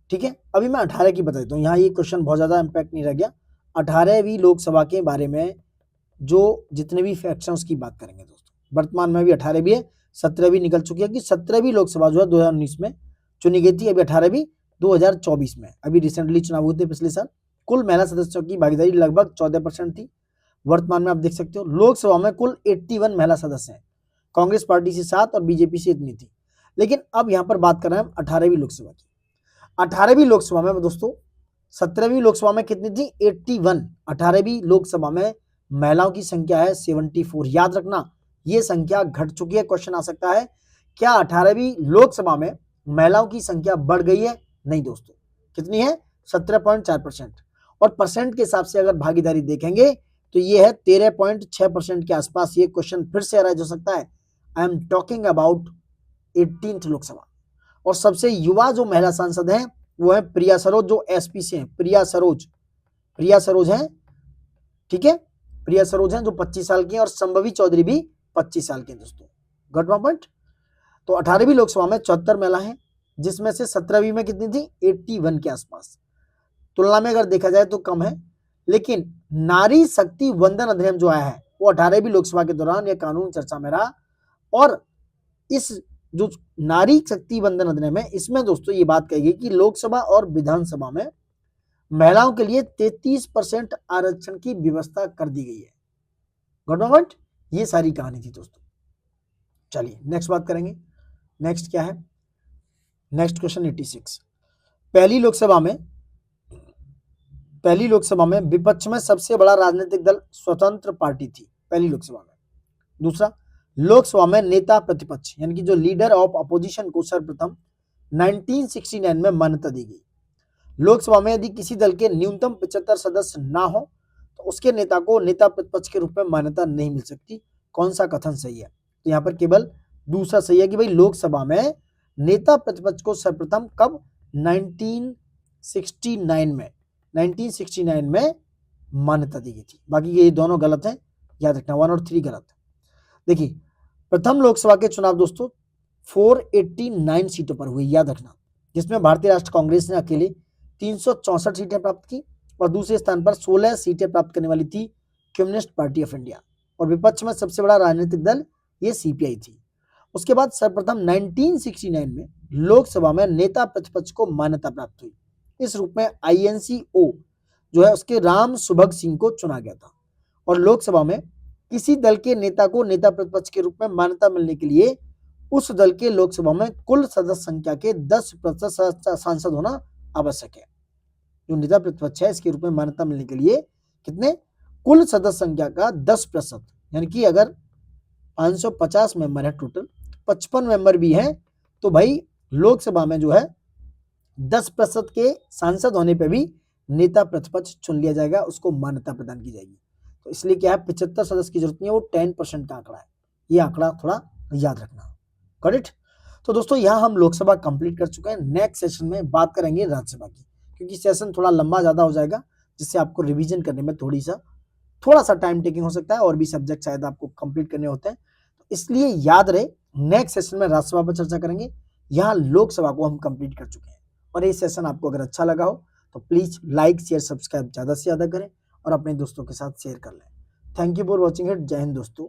ठीक है, अभी मैं 18 की बता देता हूँ, यहाँ ये क्वेश्चन बहुत ज्यादा इंपैक्ट नहीं रह गया। 18वीं लोकसभा के बारे में जो जितने भी फैक्ट्स हैं उसकी बात करेंगे दोस्तों। वर्तमान में भी 18वीं है, 17वीं निकल चुकी है कि 17वीं लोकसभा जो है 2019 में चुनी गई थी, अभी 18वीं 2024 में, अभी रिसेंटली चुनाव हुए थे पिछले साल। कुल महिला सदस्यों की भागीदारी लगभग 14% थी। वर्तमान में आप देख सकते हो लोकसभा में कुल 81 महिला सदस्य हैं, कांग्रेस पार्टी से 7 और बीजेपी से इतनी थी। लेकिन अब यहाँ पर बात कर रहे हैं हम 18वीं लोकसभा की। 18वीं लोकसभा में दोस्तों 17वीं लोकसभा में कितनी थी? 81। 18वीं लोकसभा में महिलाओं की संख्या है 74। याद रखना ये संख्या घट चुकी है। क्वेश्चन आ सकता है क्या 18वीं लोकसभा में महिलाओं की संख्या बढ़ गई है? नहीं दोस्तों, कितनी है? 17.4%। और परसेंट के हिसाब से अगर भागीदारी देखेंगे तो ये है 13.6% के आसपास। ये क्वेश्चन फिर से अराइज हो सकता है। I am talking about 18th Lok Sabha. और सबसे युवा जो महिला सांसद हैं वो है प्रिया सरोज, जो एसपी से हैं। प्रिया सरोज हैं, ठीक है, प्रिया सरोज हैं जो 25 साल की हैं, और संभवी चौधरी भी 25 साल के हैं दोस्तों। Got my point? तो 18वीं लोकसभा में 74 महिला हैं, जिसमें से 17वीं में कितनी थी? 81 के आसपास। तुलना में अगर देखा जाए तो कम है। लेकिन नारी शक्ति वंदन अधिनियम जो आया है वो 18वीं लोकसभा के दौरान यह कानून चर्चा में रहा, और इस जो नारी शक्ति वंदन अधिनियम है इसमें दोस्तों ये बात कही गई कि लोकसभा और विधानसभा में महिलाओं के लिए 33% आरक्षण की व्यवस्था कर दी गई है। गवर्नमेंट, ये सारी कहानी थी दोस्तों। चलिए नेक्स्ट बात करेंगे। नेक्स्ट क्या है? Next question 86। पहली लोकसभा में विपक्ष में सबसे बड़ा राजनीतिक दल स्वतंत्र पार्टी थी पहली लोकसभा में। दूसरा, लोकसभा में नेता प्रतिपक्ष यानी कि जो लीडर ऑफ अपोजिशन को सर्वप्रथम 1969 में मान्यता दी गई। लोकसभा में यदि किसी दल के न्यूनतम 75 सदस्य ना हो तो उसके नेता को नेता प्रतिपक्ष के रूप में मान्यता नहीं मिल सकती। कौन सा कथन सही है? तो यहाँ पर केवल दूसरा सही है कि भाई लोकसभा में नेता प्रतिपक्ष को सर्वप्रथम कब? 1969 में मान्यता दी गई थी। बाकी ये दोनों गलत हैं, याद रखना 1 और 3 गलत है। देखिए प्रथम लोकसभा के चुनाव दोस्तों 489 सीटों पर हुए, याद रखना, जिसमें भारतीय राष्ट्रीय कांग्रेस ने अकेले 364 सीटें प्राप्त की और दूसरे स्थान पर 16 सीटें प्राप्त करने वाली थी कम्युनिस्ट पार्टी ऑफ इंडिया, और विपक्ष में सबसे बड़ा राजनीतिक दल ये सीपीआई थी। उसके बाद सर्वप्रथम 1969 में लोकसभा में नेता प्रतिपक्ष को मान्यता प्राप्त हुई। इस रूप में आईएनसीओ जो है उसके राम सुभग सिंह को चुना गया था, और लोकसभा में किसी दल के नेता को नेता प्रतिपक्ष के रूप में मान्यता मिलने के लिए उस दल के लोकसभा में कुल सदस्य संख्या के 10% सांसद होना आवश्यक है। जो नेता प्रतिपक्ष है इसके रूप में मान्यता मिलने के लिए कितने, कुल सदस्य संख्या का 10%, यानी कि अगर 550 मेंबर है टोटल, 55 मेंबर भी हैं, तो भाई लोकसभा में जो है 10% के सांसद होने पे भी नेता प्रतिपक्ष चुन लिया जाएगा, उसको मान्यता प्रदान की जाएगी। तो इसलिए क्या है, 75 सदस्य की जरूरत नहीं है, वो 10% का आंकड़ा है। ये आंकड़ा थोड़ा याद रखना। करेक्ट। तो दोस्तों यहाँ हम लोकसभा कंप्लीट कर चुके हैं। नेक्स्ट सेशन में बात करेंगे राज्यसभा की, क्योंकि सेशन थोड़ा लंबा ज्यादा हो जाएगा, जिससे आपको रिवीजन करने में थोड़ा सा टाइम टेकिंग हो सकता है, और भी सब्जेक्ट शायद आपको कंप्लीट करने होते हैं। तो इसलिए याद रहे, नेक्स्ट सेशन में राज्यसभा पर चर्चा करेंगे। यहाँ लोकसभा को हम कंप्लीट कर चुके हैं, और ये सेशन आपको अगर अच्छा लगा हो तो प्लीज लाइक शेयर सब्सक्राइब ज्यादा से ज्यादा करें और अपने दोस्तों के साथ शेयर कर लें। Thank you for watching it. जय हिंद दोस्तों।